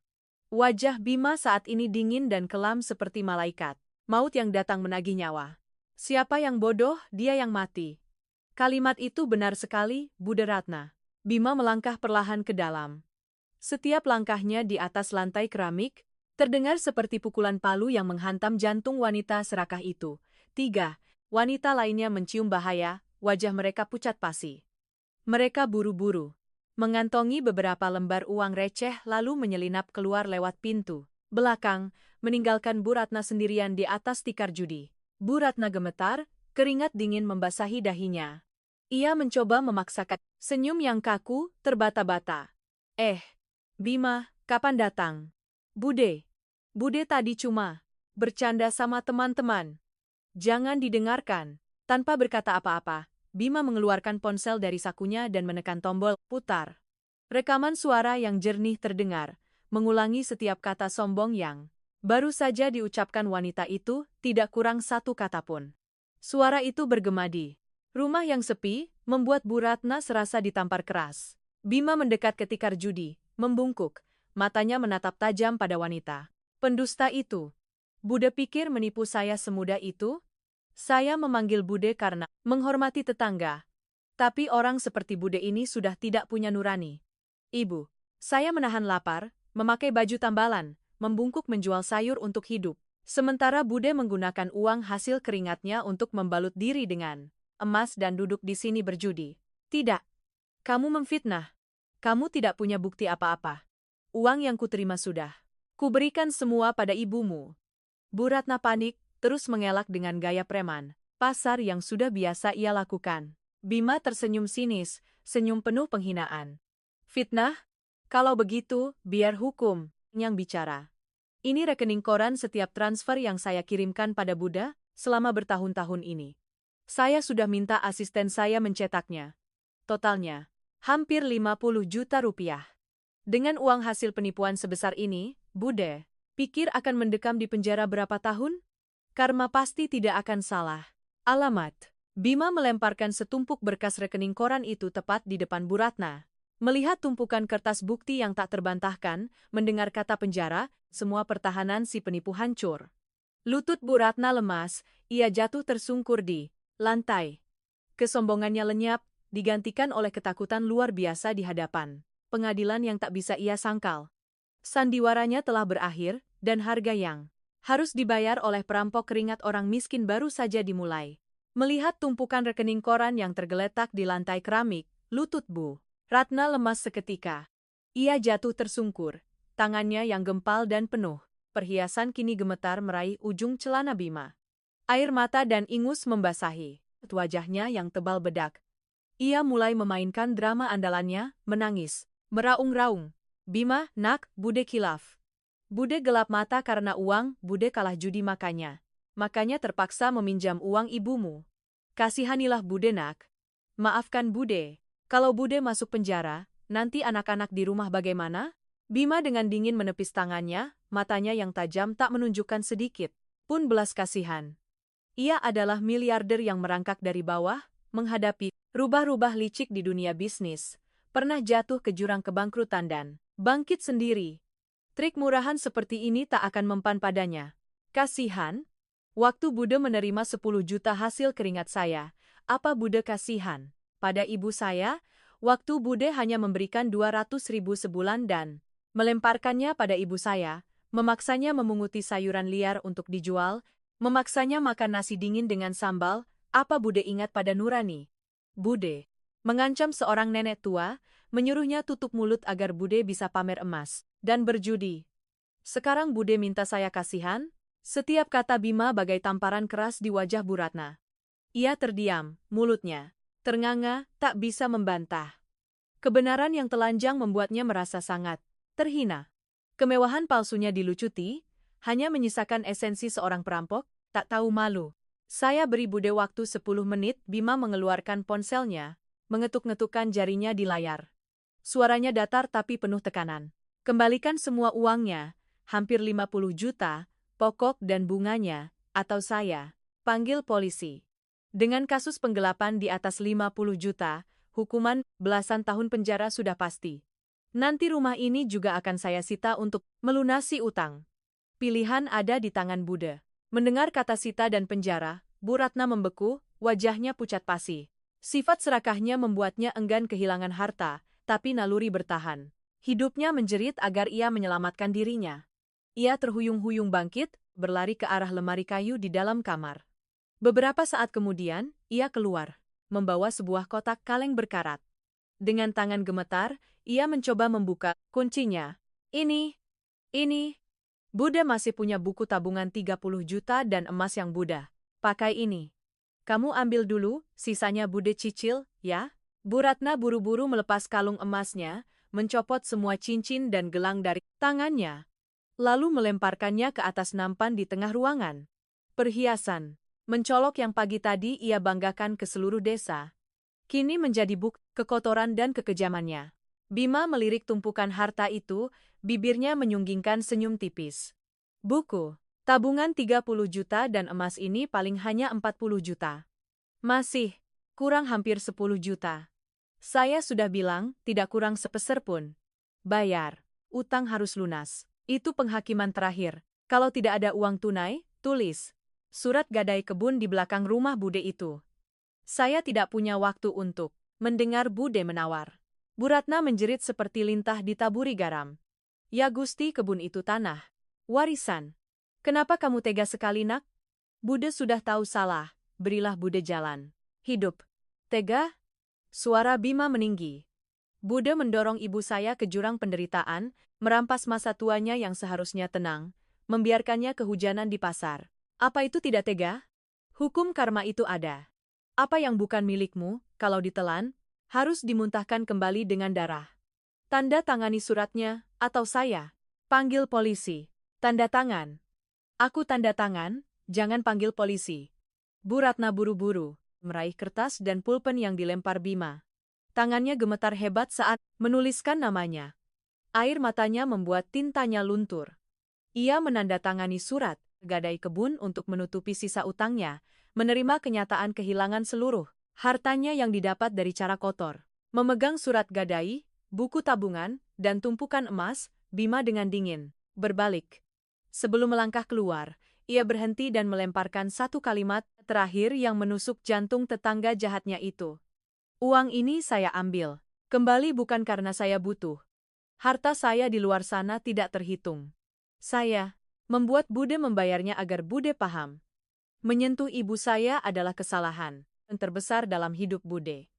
Wajah Bima saat ini dingin dan kelam seperti malaikat. Maut yang datang menagih nyawa. Siapa yang bodoh, dia yang mati. Kalimat itu benar sekali, Bude Ratna. Bima melangkah perlahan ke dalam. Setiap langkahnya di atas lantai keramik, terdengar seperti pukulan palu yang menghantam jantung wanita serakah itu. 3 wanita lainnya mencium bahaya, wajah mereka pucat pasi. Mereka buru-buru mengantongi beberapa lembar uang receh lalu menyelinap keluar lewat pintu belakang, meninggalkan Bu Ratna sendirian di atas tikar judi. Bu Ratna gemetar, keringat dingin membasahi dahinya. Ia mencoba memaksakan senyum yang kaku, terbata-bata. Bima, kapan datang? Bude tadi cuma bercanda sama teman-teman. Jangan didengarkan. Tanpa berkata apa-apa, Bima mengeluarkan ponsel dari sakunya dan menekan tombol putar. Rekaman suara yang jernih terdengar, mengulangi setiap kata sombong yang baru saja diucapkan wanita itu, tidak kurang satu kata pun. Suara itu bergema di rumah yang sepi, membuat Bu Ratna serasa ditampar keras. Bima mendekat ke tikar judi, membungkuk, matanya menatap tajam pada wanita. Pendusta itu. Bude pikir menipu saya semudah itu? Saya memanggil Bude karena menghormati tetangga. Tapi orang seperti Bude ini sudah tidak punya nurani. Ibu, saya menahan lapar, memakai baju tambalan, membungkuk menjual sayur untuk hidup. Sementara Bude menggunakan uang hasil keringatnya untuk membalut diri dengan emas dan duduk di sini berjudi. Tidak. Kamu memfitnah. Kamu tidak punya bukti apa-apa. Uang yang kuterima sudah kuberikan semua pada ibumu. Bu Ratna panik, terus mengelak dengan gaya preman pasar yang sudah biasa ia lakukan. Bima tersenyum sinis, senyum penuh penghinaan. Fitnah? Kalau begitu, biar hukum yang bicara. Ini rekening koran setiap transfer yang saya kirimkan pada Buddha selama bertahun-tahun ini. Saya sudah minta asisten saya mencetaknya. Totalnya hampir 50 juta rupiah. Dengan uang hasil penipuan sebesar ini, Bude pikir akan mendekam di penjara berapa tahun? Karma pasti tidak akan salah. Alamat. Bima melemparkan setumpuk berkas rekening koran itu tepat di depan Bu Ratna. Melihat tumpukan kertas bukti yang tak terbantahkan, mendengar kata penjara, semua pertahanan si penipu hancur. Lutut Bu Ratna lemas, ia jatuh tersungkur di lantai. Kesombongannya lenyap, digantikan oleh ketakutan luar biasa di hadapan pengadilan yang tak bisa ia sangkal. Sandiwaranya telah berakhir, dan harga yang harus dibayar oleh perampok keringat orang miskin baru saja dimulai. Melihat tumpukan rekening koran yang tergeletak di lantai keramik, lutut Bu Ratna lemas seketika. Ia jatuh tersungkur, tangannya yang gempal dan penuh perhiasan kini gemetar meraih ujung celana Bima. Air mata dan ingus membasahi wajahnya yang tebal bedak. Ia mulai memainkan drama andalannya, menangis, meraung-raung. Bima, nak, Bude kilaf. Bude gelap mata karena uang, Bude kalah judi makanya terpaksa meminjam uang ibumu. Kasihanilah Bude nak. Maafkan Bude. Kalau Bude masuk penjara, nanti anak-anak di rumah bagaimana? Bima dengan dingin menepis tangannya, matanya yang tajam tak menunjukkan sedikit pun belas kasihan. Ia adalah miliarder yang merangkak dari bawah, menghadapi rubah-rubah licik di dunia bisnis, pernah jatuh ke jurang kebangkrutan dan bangkit sendiri. Trik murahan seperti ini tak akan mempan padanya. Kasihan? Waktu Bude menerima 10 juta hasil keringat saya, apa Bude kasihan pada ibu saya? Waktu Bude hanya memberikan 200.000 sebulan dan melemparkannya pada ibu saya, memaksanya memunguti sayuran liar untuk dijual, memaksanya makan nasi dingin dengan sambal, apa Bude ingat pada Nurani? Bude mengancam seorang nenek tua, menyuruhnya tutup mulut agar Bude bisa pamer emas dan berjudi. Sekarang Bude minta saya kasihan? Setiap kata Bima bagai tamparan keras di wajah Bu Ratna. Ia terdiam, mulutnya ternganga, tak bisa membantah. Kebenaran yang telanjang membuatnya merasa sangat terhina. Kemewahan palsunya dilucuti, hanya menyisakan esensi seorang perampok, tak tahu malu. Saya beri Bude waktu 10 menit, Bima mengeluarkan ponselnya, mengetuk-ngetukkan jarinya di layar. Suaranya datar tapi penuh tekanan. Kembalikan semua uangnya, hampir 50 juta, pokok dan bunganya, atau saya panggil polisi. Dengan kasus penggelapan di atas 50 juta, hukuman belasan tahun penjara sudah pasti. Nanti rumah ini juga akan saya sita untuk melunasi utang. Pilihan ada di tangan Bude. Mendengar kata sita dan penjara, Bu Ratna membeku, wajahnya pucat pasi. Sifat serakahnya membuatnya enggan kehilangan harta, tapi naluri bertahan. Hidupnya menjerit agar ia menyelamatkan dirinya. Ia terhuyung-huyung bangkit, berlari ke arah lemari kayu di dalam kamar. Beberapa saat kemudian, ia keluar, membawa sebuah kotak kaleng berkarat. Dengan tangan gemetar, ia mencoba membuka kuncinya. Ini. Bude masih punya buku tabungan 30 juta dan emas yang Bude pakai ini. Kamu ambil dulu, sisanya Bude cicil, ya? Bu Ratna buru-buru melepas kalung emasnya, mencopot semua cincin dan gelang dari tangannya, lalu melemparkannya ke atas nampan di tengah ruangan. Perhiasan mencolok yang pagi tadi ia banggakan ke seluruh desa, kini menjadi bukti kekotoran dan kekejamannya. Bima melirik tumpukan harta itu, bibirnya menyunggingkan senyum tipis. Buku tabungan 30 juta dan emas ini paling hanya 40 juta. Masih kurang hampir 10 juta. Saya sudah bilang, tidak kurang sepeser pun. Bayar, utang harus lunas. Itu penghakiman terakhir. Kalau tidak ada uang tunai, tulis surat gadai kebun di belakang rumah Bude itu. Saya tidak punya waktu untuk mendengar Bude menawar. Bu Ratna menjerit seperti lintah ditaburi garam. Ya Gusti, kebun itu tanah warisan. Kenapa kamu tega sekali nak? Bude sudah tahu salah, berilah Bude jalan hidup. Tega? Suara Bima meninggi. Bude mendorong ibu saya ke jurang penderitaan, merampas masa tuanya yang seharusnya tenang, membiarkannya kehujanan di pasar. Apa itu tidak tega? Hukum karma itu ada. Apa yang bukan milikmu, kalau ditelan, harus dimuntahkan kembali dengan darah. Tanda tangani suratnya, atau saya panggil polisi. Tanda tangan. Aku tanda tangan, jangan panggil polisi. Bu Ratna buru-buru meraih kertas dan pulpen yang dilempar Bima. Tangannya gemetar hebat saat menuliskan namanya. Air matanya membuat tintanya luntur. Ia menandatangani surat gadai kebun untuk menutupi sisa utangnya, menerima kenyataan kehilangan seluruh hartanya yang didapat dari cara kotor. Memegang surat gadai, buku tabungan, dan tumpukan emas, Bima dengan dingin berbalik. Sebelum melangkah keluar, ia berhenti dan melemparkan satu kalimat terakhir yang menusuk jantung tetangga jahatnya itu. Uang ini saya ambil kembali bukan karena saya butuh. Harta saya di luar sana tidak terhitung. Saya membuat Bude membayarnya agar Bude paham. Menyentuh ibu saya adalah kesalahan yang terbesar dalam hidup Bude.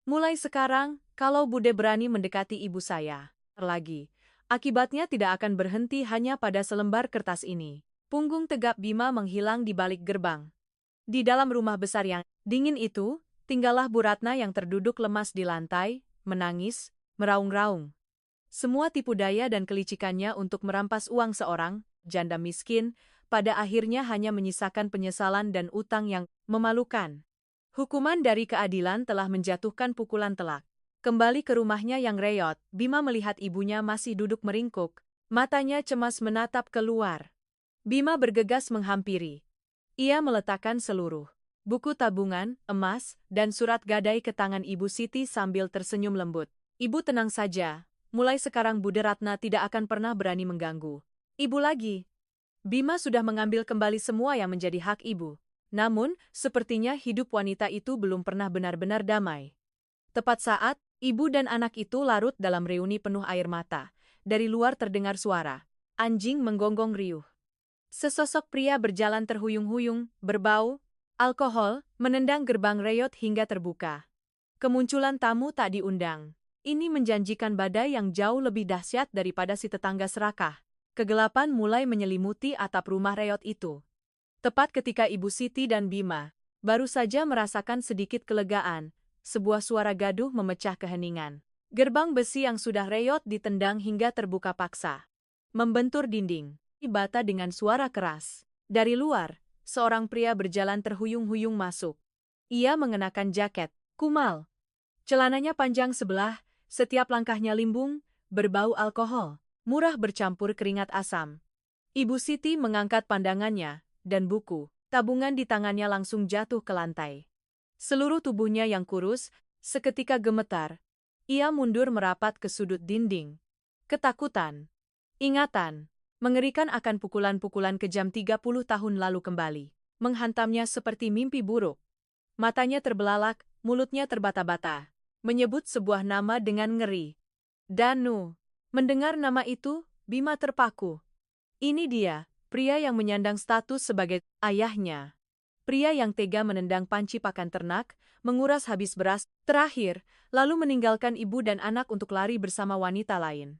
Mulai sekarang, kalau Bude berani mendekati ibu saya lagi, akibatnya tidak akan berhenti hanya pada selembar kertas ini. Punggung tegap Bima menghilang di balik gerbang. Di dalam rumah besar yang dingin itu, tinggallah Bu Ratna yang terduduk lemas di lantai, menangis, meraung-raung. Semua tipu daya dan kelicikannya untuk merampas uang seorang janda miskin, pada akhirnya hanya menyisakan penyesalan dan utang yang memalukan. Hukuman dari keadilan telah menjatuhkan pukulan telak. Kembali ke rumahnya yang reot, Bima melihat ibunya masih duduk meringkuk, matanya cemas menatap keluar. Bima bergegas menghampiri. Ia meletakkan seluruh buku tabungan, emas, dan surat gadai ke tangan Ibu Siti sambil tersenyum lembut. Ibu tenang saja, mulai sekarang Bude Ratna tidak akan pernah berani mengganggu Ibu lagi. Bima sudah mengambil kembali semua yang menjadi hak Ibu. Namun, sepertinya hidup wanita itu belum pernah benar-benar damai. Tepat saat, ibu dan anak itu larut dalam reuni penuh air mata. Dari luar terdengar suara anjing menggonggong riuh. Sesosok pria berjalan terhuyung-huyung, berbau alkohol, menendang gerbang reot hingga terbuka. Kemunculan tamu tak diundang. Ini menjanjikan badai yang jauh lebih dahsyat daripada si tetangga serakah. Kegelapan mulai menyelimuti atap rumah reot itu. Tepat ketika Ibu Siti dan Bima baru saja merasakan sedikit kelegaan, sebuah suara gaduh memecah keheningan. Gerbang besi yang sudah reot ditendang hingga terbuka paksa. Membentur dinding. Bata dengan suara keras. Dari luar, seorang pria berjalan terhuyung-huyung masuk. Ia mengenakan jaket kumal. Celananya panjang sebelah, setiap langkahnya limbung, berbau alkohol, murah bercampur keringat asam. Ibu Siti mengangkat pandangannya, dan buku tabungan di tangannya langsung jatuh ke lantai. Seluruh tubuhnya yang kurus, seketika gemetar. Ia mundur merapat ke sudut dinding. Ketakutan, ingatan mengerikan akan pukulan-pukulan kejam 30 tahun lalu kembali, menghantamnya seperti mimpi buruk. Matanya terbelalak, mulutnya terbata-bata, menyebut sebuah nama dengan ngeri. Danu. Mendengar nama itu, Bima terpaku. Ini dia, pria yang menyandang status sebagai ayahnya. Pria yang tega menendang panci pakan ternak, menguras habis beras, terakhir, lalu meninggalkan ibu dan anak untuk lari bersama wanita lain.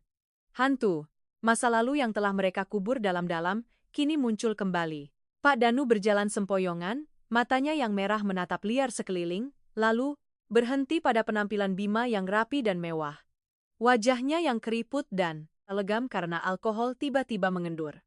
Hantu. Masa lalu yang telah mereka kubur dalam-dalam, kini muncul kembali. Pak Danu berjalan sempoyongan, matanya yang merah menatap liar sekeliling, lalu berhenti pada penampilan Bima yang rapi dan mewah. Wajahnya yang keriput dan legam karena alkohol tiba-tiba mengendur.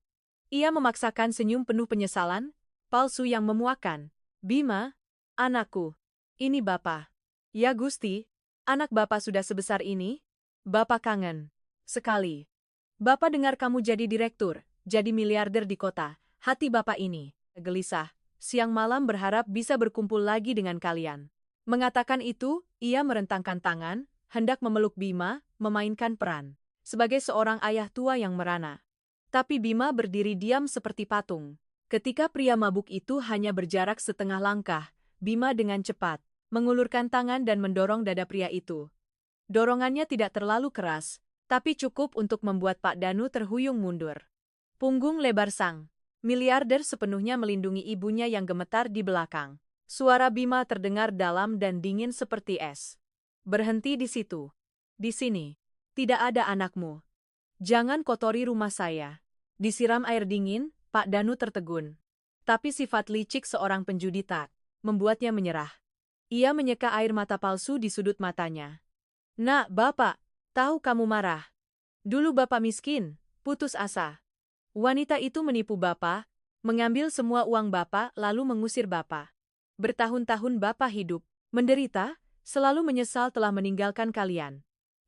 Ia memaksakan senyum penuh penyesalan, palsu yang memuakan. Bima, anakku, ini Bapak. Ya Gusti, anak Bapak sudah sebesar ini? Bapak kangen sekali. Bapak dengar kamu jadi direktur, jadi miliarder di kota. Hati Bapak ini gelisah, siang malam berharap bisa berkumpul lagi dengan kalian. Mengatakan itu, ia merentangkan tangan, hendak memeluk Bima, memainkan peran sebagai seorang ayah tua yang merana. Tapi Bima berdiri diam seperti patung. Ketika pria mabuk itu hanya berjarak setengah langkah, Bima dengan cepat mengulurkan tangan dan mendorong dada pria itu. Dorongannya tidak terlalu keras, tapi cukup untuk membuat Pak Danu terhuyung mundur. Punggung lebar sang miliarder sepenuhnya melindungi ibunya yang gemetar di belakang. Suara Bima terdengar dalam dan dingin seperti es. Berhenti di situ. Di sini. Tidak ada anakmu. Jangan kotori rumah saya. Disiram air dingin, Pak Danu tertegun. Tapi sifat licik seorang penjudi tak membuatnya menyerah. Ia menyeka air mata palsu di sudut matanya. Nak, Bapak, tahu kamu marah. Dulu Bapak miskin, putus asa. Wanita itu menipu Bapak, mengambil semua uang Bapak lalu mengusir Bapak. Bertahun-tahun Bapak hidup, menderita, selalu menyesal telah meninggalkan kalian.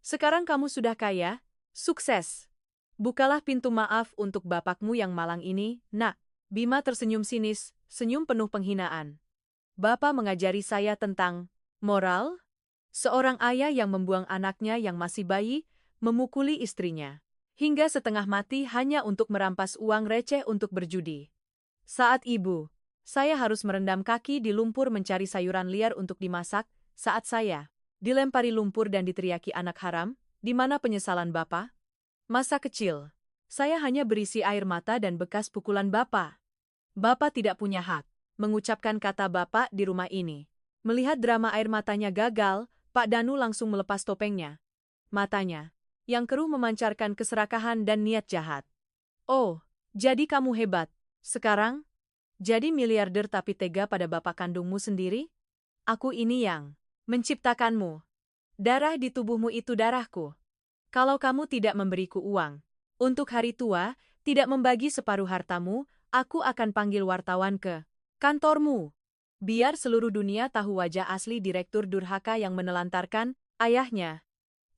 Sekarang kamu sudah kaya, sukses. Bukalah pintu maaf untuk bapakmu yang malang ini, Nak. Bima tersenyum sinis, senyum penuh penghinaan. Bapak mengajari saya tentang moral? Seorang ayah yang membuang anaknya yang masih bayi, memukuli istrinya, hingga setengah mati hanya untuk merampas uang receh untuk berjudi. Saat ibu, saya harus merendam kaki di lumpur mencari sayuran liar untuk dimasak, saat saya dilempari lumpur dan diteriaki anak haram, di mana penyesalan Bapak? Masa kecil. Saya hanya berisi air mata dan bekas pukulan Bapak. Bapak tidak punya hak mengucapkan kata Bapak di rumah ini. Melihat drama air matanya gagal, Pak Danu langsung melepas topengnya. Matanya yang keruh memancarkan keserakahan dan niat jahat. Oh, jadi kamu hebat. Sekarang, jadi miliarder tapi tega pada bapak kandungmu sendiri? Aku ini yang menciptakanmu. Darah di tubuhmu itu darahku. Kalau kamu tidak memberiku uang untuk hari tua, tidak membagi separuh hartamu, aku akan panggil wartawan ke kantormu. Biar seluruh dunia tahu wajah asli Direktur Durhaka yang menelantarkan ayahnya.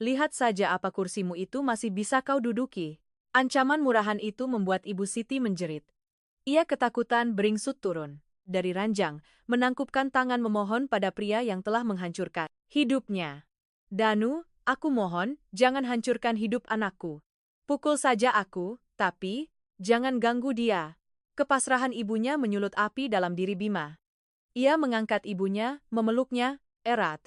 Lihat saja apa kursimu itu masih bisa kau duduki. Ancaman murahan itu membuat Ibu Siti menjerit. Ia ketakutan beringsut turun dari ranjang, menangkupkan tangan memohon pada pria yang telah menghancurkan hidupnya. Danu, aku mohon, jangan hancurkan hidup anakku. Pukul saja aku, tapi jangan ganggu dia. Kepasrahan ibunya menyulut api dalam diri Bima. Ia mengangkat ibunya, memeluknya, erat.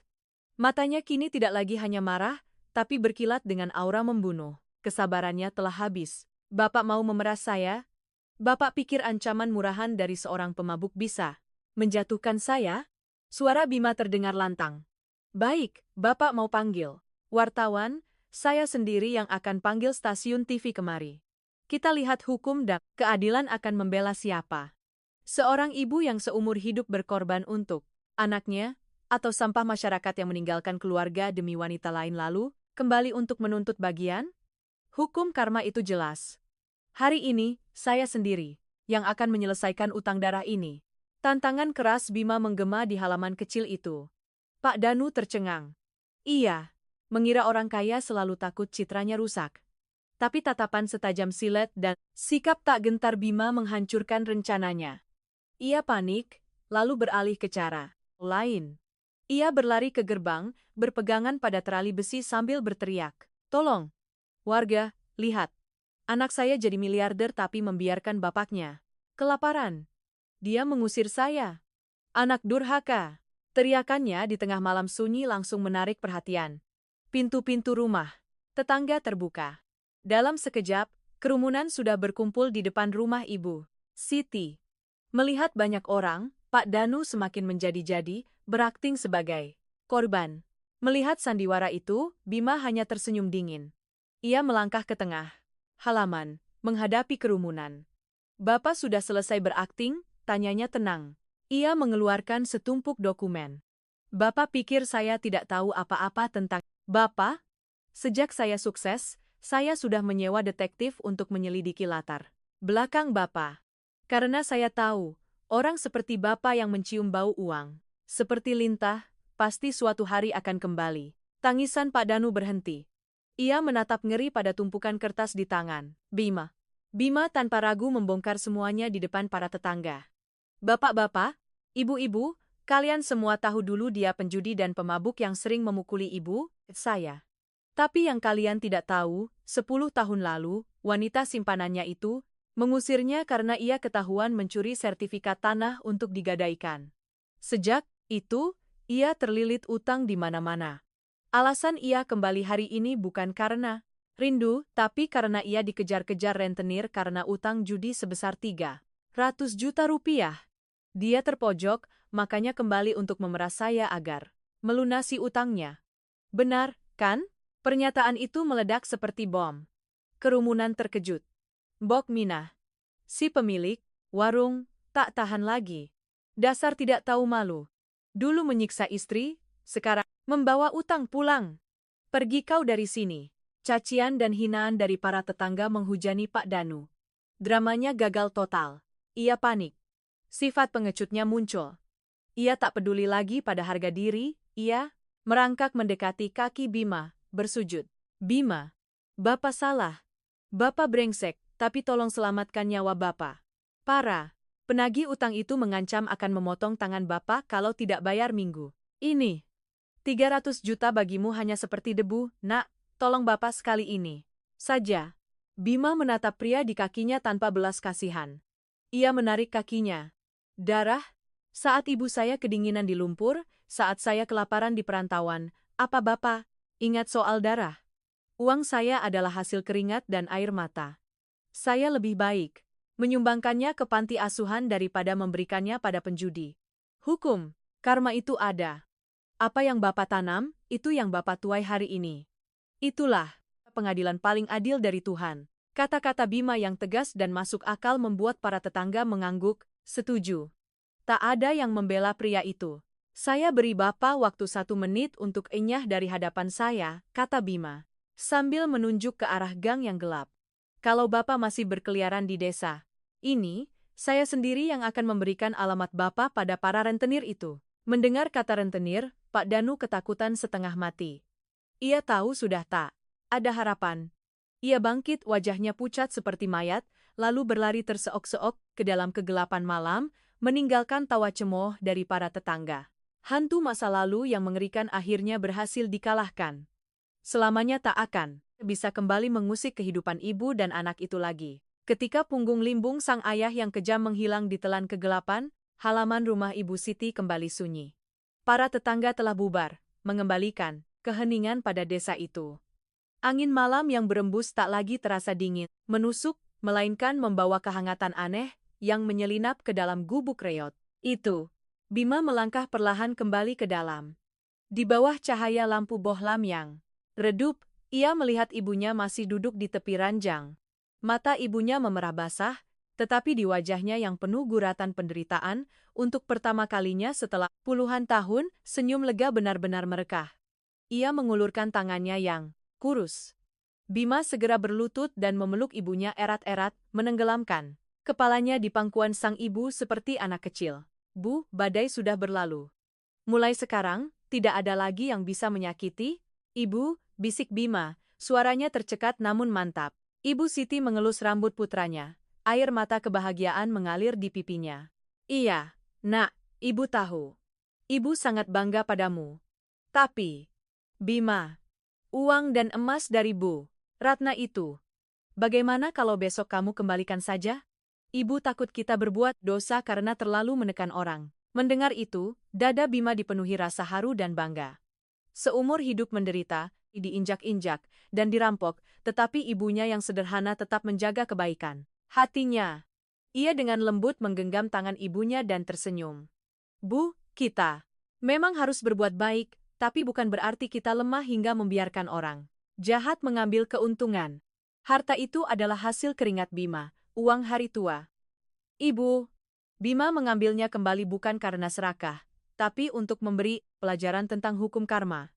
Matanya kini tidak lagi hanya marah, tapi berkilat dengan aura membunuh. Kesabarannya telah habis. Bapak mau memeras saya? Bapak pikir ancaman murahan dari seorang pemabuk bisa menjatuhkan saya? Suara Bima terdengar lantang. Baik, Bapak mau panggil wartawan, saya sendiri yang akan panggil stasiun TV kemari. Kita lihat hukum dan keadilan akan membela siapa. Seorang ibu yang seumur hidup berkorban untuk anaknya, atau sampah masyarakat yang meninggalkan keluarga demi wanita lain lalu kembali untuk menuntut bagian? Hukum karma itu jelas. Hari ini, saya sendiri yang akan menyelesaikan utang darah ini. Tantangan keras Bima menggema di halaman kecil itu. Pak Danu tercengang. Iya, mengira orang kaya selalu takut citranya rusak. Tapi tatapan setajam silet dan sikap tak gentar Bima menghancurkan rencananya. Ia panik, lalu beralih ke cara lain. Ia berlari ke gerbang, berpegangan pada terali besi sambil berteriak, "Tolong! Warga, lihat! Anak saya jadi miliarder tapi membiarkan bapaknya kelaparan. Dia mengusir saya. Anak durhaka!" Teriakannya di tengah malam sunyi langsung menarik perhatian. Pintu-pintu rumah tetangga terbuka. Dalam sekejap, kerumunan sudah berkumpul di depan rumah Ibu Siti. Melihat banyak orang, Pak Danu semakin menjadi-jadi, berakting sebagai korban. Melihat sandiwara itu, Bima hanya tersenyum dingin. Ia melangkah ke tengah halaman, menghadapi kerumunan. Bapak sudah selesai berakting? Tanyanya tenang. Ia mengeluarkan setumpuk dokumen. Bapak pikir saya tidak tahu apa-apa tentang Bapak? Sejak saya sukses, saya sudah menyewa detektif untuk menyelidiki latar belakang Bapak. Karena saya tahu, orang seperti Bapak yang mencium bau uang, seperti lintah, pasti suatu hari akan kembali. Tangisan Pak Danu berhenti. Ia menatap ngeri pada tumpukan kertas di tangan Bima. Bima tanpa ragu membongkar semuanya di depan para tetangga. Bapak-bapak, ibu-ibu, kalian semua tahu dulu dia penjudi dan pemabuk yang sering memukuli ibu, saya. Tapi yang kalian tidak tahu, 10 tahun lalu, wanita simpanannya itu mengusirnya karena ia ketahuan mencuri sertifikat tanah untuk digadaikan. Sejak itu, ia terlilit utang di mana-mana. Alasan ia kembali hari ini bukan karena rindu, tapi karena ia dikejar-kejar rentenir karena utang judi sebesar 300 juta rupiah. Dia terpojok, makanya kembali untuk memeras saya agar melunasi utangnya. Benar, kan? Pernyataan itu meledak seperti bom. Kerumunan terkejut. Bok Minah, si pemilik warung, tak tahan lagi. Dasar tidak tahu malu. Dulu menyiksa istri, sekarang membawa utang pulang. Pergi kau dari sini. Cacian dan hinaan dari para tetangga menghujani Pak Danu. Dramanya gagal total. Ia panik. Sifat pengecutnya muncul. Ia tak peduli lagi pada harga diri, ia merangkak mendekati kaki Bima, bersujud. Bima, Bapak salah. Bapak brengsek. Tapi tolong selamatkan nyawa Bapak. Para penagih utang itu mengancam akan memotong tangan Bapak kalau tidak bayar minggu ini. 300 juta bagimu hanya seperti debu, nak, tolong Bapak sekali ini saja. Bima menatap pria di kakinya tanpa belas kasihan. Ia menarik kakinya. Darah? Saat ibu saya kedinginan di lumpur, saat saya kelaparan di perantauan, apa Bapak ingat soal darah? Uang saya adalah hasil keringat dan air mata. Saya lebih baik menyumbangkannya ke panti asuhan daripada memberikannya pada penjudi. Hukum, karma itu ada. Apa yang Bapak tanam, itu yang Bapak tuai hari ini. Itulah pengadilan paling adil dari Tuhan. Kata-kata Bima yang tegas dan masuk akal membuat para tetangga mengangguk, setuju. Tak ada yang membela pria itu. Saya beri Bapak waktu 1 menit untuk enyah dari hadapan saya, kata Bima, sambil menunjuk ke arah gang yang gelap. Kalau Bapak masih berkeliaran di desa ini, saya sendiri yang akan memberikan alamat Bapak pada para rentenir itu. Mendengar kata rentenir, Pak Danu ketakutan setengah mati. Ia tahu sudah tak ada harapan. Ia bangkit, wajahnya pucat seperti mayat, lalu berlari terseok-seok ke dalam kegelapan malam, meninggalkan tawa cemooh dari para tetangga. Hantu masa lalu yang mengerikan akhirnya berhasil dikalahkan. Selamanya tak akan bisa kembali mengusik kehidupan ibu dan anak itu lagi. Ketika punggung limbung sang ayah yang kejam menghilang di telan kegelapan, halaman rumah Ibu Siti kembali sunyi. Para tetangga telah bubar, mengembalikan keheningan pada desa itu. Angin malam yang berembus tak lagi terasa dingin, menusuk, melainkan membawa kehangatan aneh yang menyelinap ke dalam gubuk reot. Itu. Bima melangkah perlahan kembali ke dalam. Di bawah cahaya lampu bohlam yang redup, ia melihat ibunya masih duduk di tepi ranjang. Mata ibunya memerah basah, tetapi di wajahnya yang penuh guratan penderitaan, untuk pertama kalinya setelah puluhan tahun, senyum lega benar-benar merekah. Ia mengulurkan tangannya yang kurus. Bima segera berlutut dan memeluk ibunya erat-erat, menenggelamkan kepalanya di pangkuan sang ibu seperti anak kecil. Bu, badai sudah berlalu. Mulai sekarang, tidak ada lagi yang bisa menyakiti. Ibu, bisik Bima, suaranya tercekat namun mantap. Ibu Siti mengelus rambut putranya. Air mata kebahagiaan mengalir di pipinya. Iya, nak, ibu tahu. Ibu sangat bangga padamu. Tapi, Bima, uang dan emas dari Bu Ratna itu, bagaimana kalau besok kamu kembalikan saja? Ibu takut kita berbuat dosa karena terlalu menekan orang. Mendengar itu, dada Bima dipenuhi rasa haru dan bangga. Seumur hidup menderita, diinjak-injak, dan dirampok, tetapi ibunya yang sederhana tetap menjaga kebaikan hatinya. Ia dengan lembut menggenggam tangan ibunya dan tersenyum. Bu, kita memang harus berbuat baik, tapi bukan berarti kita lemah hingga membiarkan orang jahat mengambil keuntungan. Harta itu adalah hasil keringat Bima, uang hari tua. Ibu, Bima mengambilnya kembali bukan karena serakah, tapi untuk memberi pelajaran tentang hukum karma.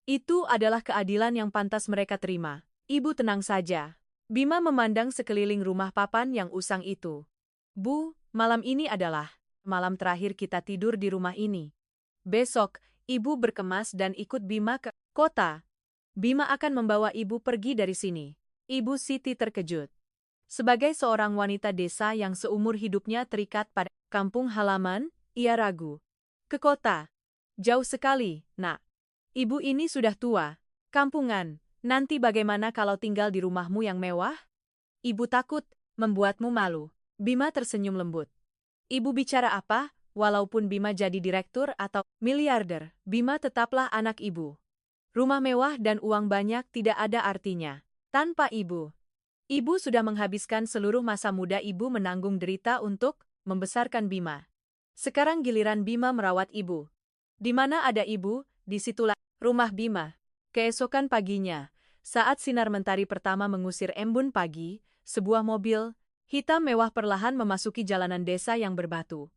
Itu adalah keadilan yang pantas mereka terima. Ibu tenang saja. Bima memandang sekeliling rumah papan yang usang itu. Bu, malam ini adalah malam terakhir kita tidur di rumah ini. Besok, ibu berkemas dan ikut Bima ke kota. Bima akan membawa ibu pergi dari sini. Ibu Siti terkejut. Sebagai seorang wanita desa yang seumur hidupnya terikat pada kampung halaman, ia ragu. Ke kota. Jauh sekali, nak. Ibu ini sudah tua. Kampungan, nanti bagaimana kalau tinggal di rumahmu yang mewah? Ibu takut membuatmu malu. Bima tersenyum lembut. Ibu bicara apa? Walaupun Bima jadi direktur atau miliarder, Bima tetaplah anak ibu. Rumah mewah dan uang banyak tidak ada artinya tanpa ibu. Ibu sudah menghabiskan seluruh masa muda ibu menanggung derita untuk membesarkan Bima. Sekarang giliran Bima merawat ibu. Di mana ada ibu, disitulah rumah Bima. Keesokan paginya, saat sinar mentari pertama mengusir embun pagi, sebuah mobil hitam mewah perlahan memasuki jalanan desa yang berbatu.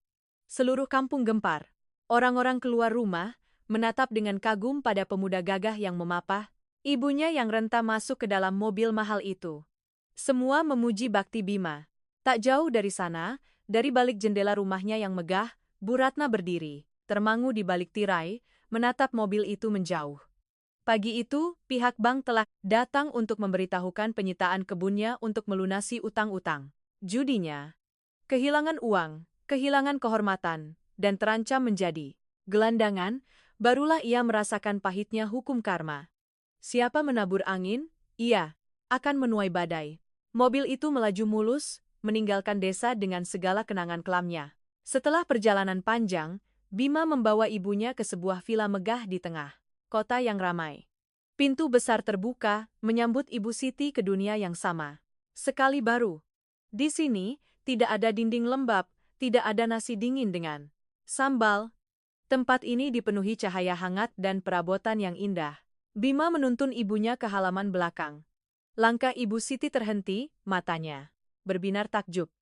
Seluruh kampung gempar. Orang-orang keluar rumah, menatap dengan kagum pada pemuda gagah yang memapah, ibunya yang renta masuk ke dalam mobil mahal itu. Semua memuji bakti Bima. Tak jauh dari sana, dari balik jendela rumahnya yang megah, Bu Ratna berdiri, termangu di balik tirai, menatap mobil itu menjauh. Pagi itu, pihak bank telah datang untuk memberitahukan penyitaan kebunnya untuk melunasi utang-utang judinya. Kehilangan uang, kehilangan kehormatan, dan terancam menjadi gelandangan, barulah ia merasakan pahitnya hukum karma. Siapa menabur angin, ia akan menuai badai. Mobil itu melaju mulus, meninggalkan desa dengan segala kenangan kelamnya. Setelah perjalanan panjang, Bima membawa ibunya ke sebuah vila megah di tengah kota yang ramai. Pintu besar terbuka, menyambut Ibu Siti ke dunia yang sama. Sekali baru. Di sini, tidak ada dinding lembab, tidak ada nasi dingin dengan sambal. Tempat ini dipenuhi cahaya hangat dan perabotan yang indah. Bima menuntun ibunya ke halaman belakang. Langkah Ibu Siti terhenti, matanya berbinar takjub.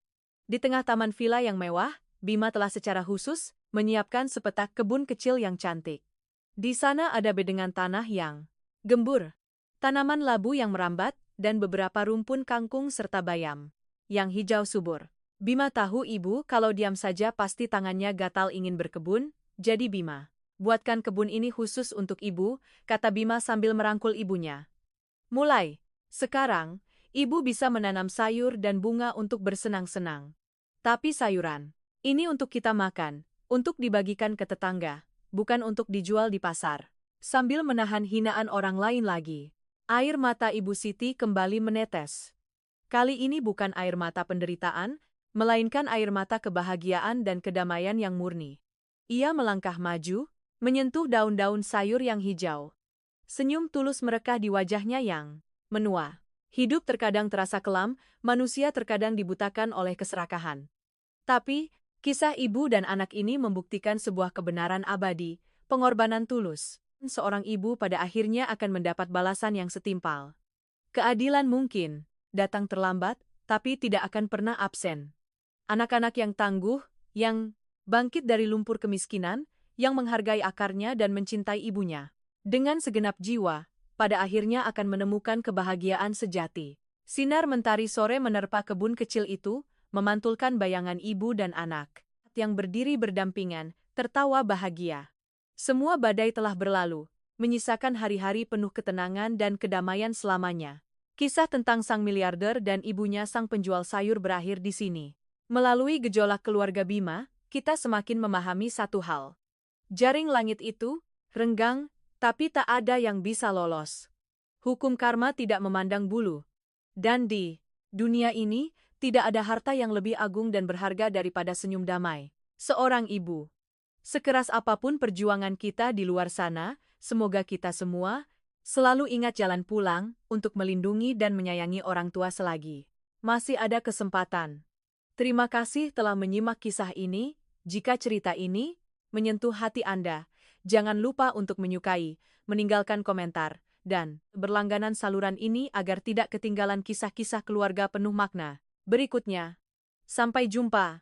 Di tengah taman villa yang mewah, Bima telah secara khusus menyiapkan sepetak kebun kecil yang cantik. Di sana ada bedengan tanah yang gembur, tanaman labu yang merambat, dan beberapa rumpun kangkung serta bayam yang hijau subur. Bima tahu ibu kalau diam saja pasti tangannya gatal ingin berkebun, jadi Bima buatkan kebun ini khusus untuk ibu, kata Bima sambil merangkul ibunya. Mulai sekarang, ibu bisa menanam sayur dan bunga untuk bersenang-senang. Tapi sayuran ini untuk kita makan, untuk dibagikan ke tetangga, bukan untuk dijual di pasar. Sambil menahan hinaan orang lain lagi, air mata Ibu Siti kembali menetes. Kali ini bukan air mata penderitaan, melainkan air mata kebahagiaan dan kedamaian yang murni. Ia melangkah maju, menyentuh daun-daun sayur yang hijau. Senyum tulus merekah di wajahnya yang menua. Hidup terkadang terasa kelam, manusia terkadang dibutakan oleh keserakahan. Tapi, kisah ibu dan anak ini membuktikan sebuah kebenaran abadi, pengorbanan tulus. Seorang ibu pada akhirnya akan mendapat balasan yang setimpal. Keadilan mungkin datang terlambat, tapi tidak akan pernah absen. Anak-anak yang tangguh, yang bangkit dari lumpur kemiskinan, yang menghargai akarnya dan mencintai ibunya. Dengan segenap jiwa, pada akhirnya akan menemukan kebahagiaan sejati. Sinar mentari sore menerpa kebun kecil itu, memantulkan bayangan ibu dan anak yang berdiri berdampingan, tertawa bahagia. Semua badai telah berlalu, menyisakan hari-hari penuh ketenangan dan kedamaian selamanya. Kisah tentang sang miliarder dan ibunya sang penjual sayur berakhir di sini. Melalui gejolak keluarga Bima, kita semakin memahami satu hal. Jaring langit itu renggang, tapi tak ada yang bisa lolos. Hukum karma tidak memandang bulu. Dan di dunia ini, tidak ada harta yang lebih agung dan berharga daripada senyum damai seorang ibu. Sekeras apapun perjuangan kita di luar sana, semoga kita semua selalu ingat jalan pulang untuk melindungi dan menyayangi orang tua selagi masih ada kesempatan. Terima kasih telah menyimak kisah ini. Jika cerita ini menyentuh hati Anda, jangan lupa untuk menyukai, meninggalkan komentar, dan berlangganan saluran ini agar tidak ketinggalan kisah-kisah keluarga penuh makna berikutnya. Sampai jumpa.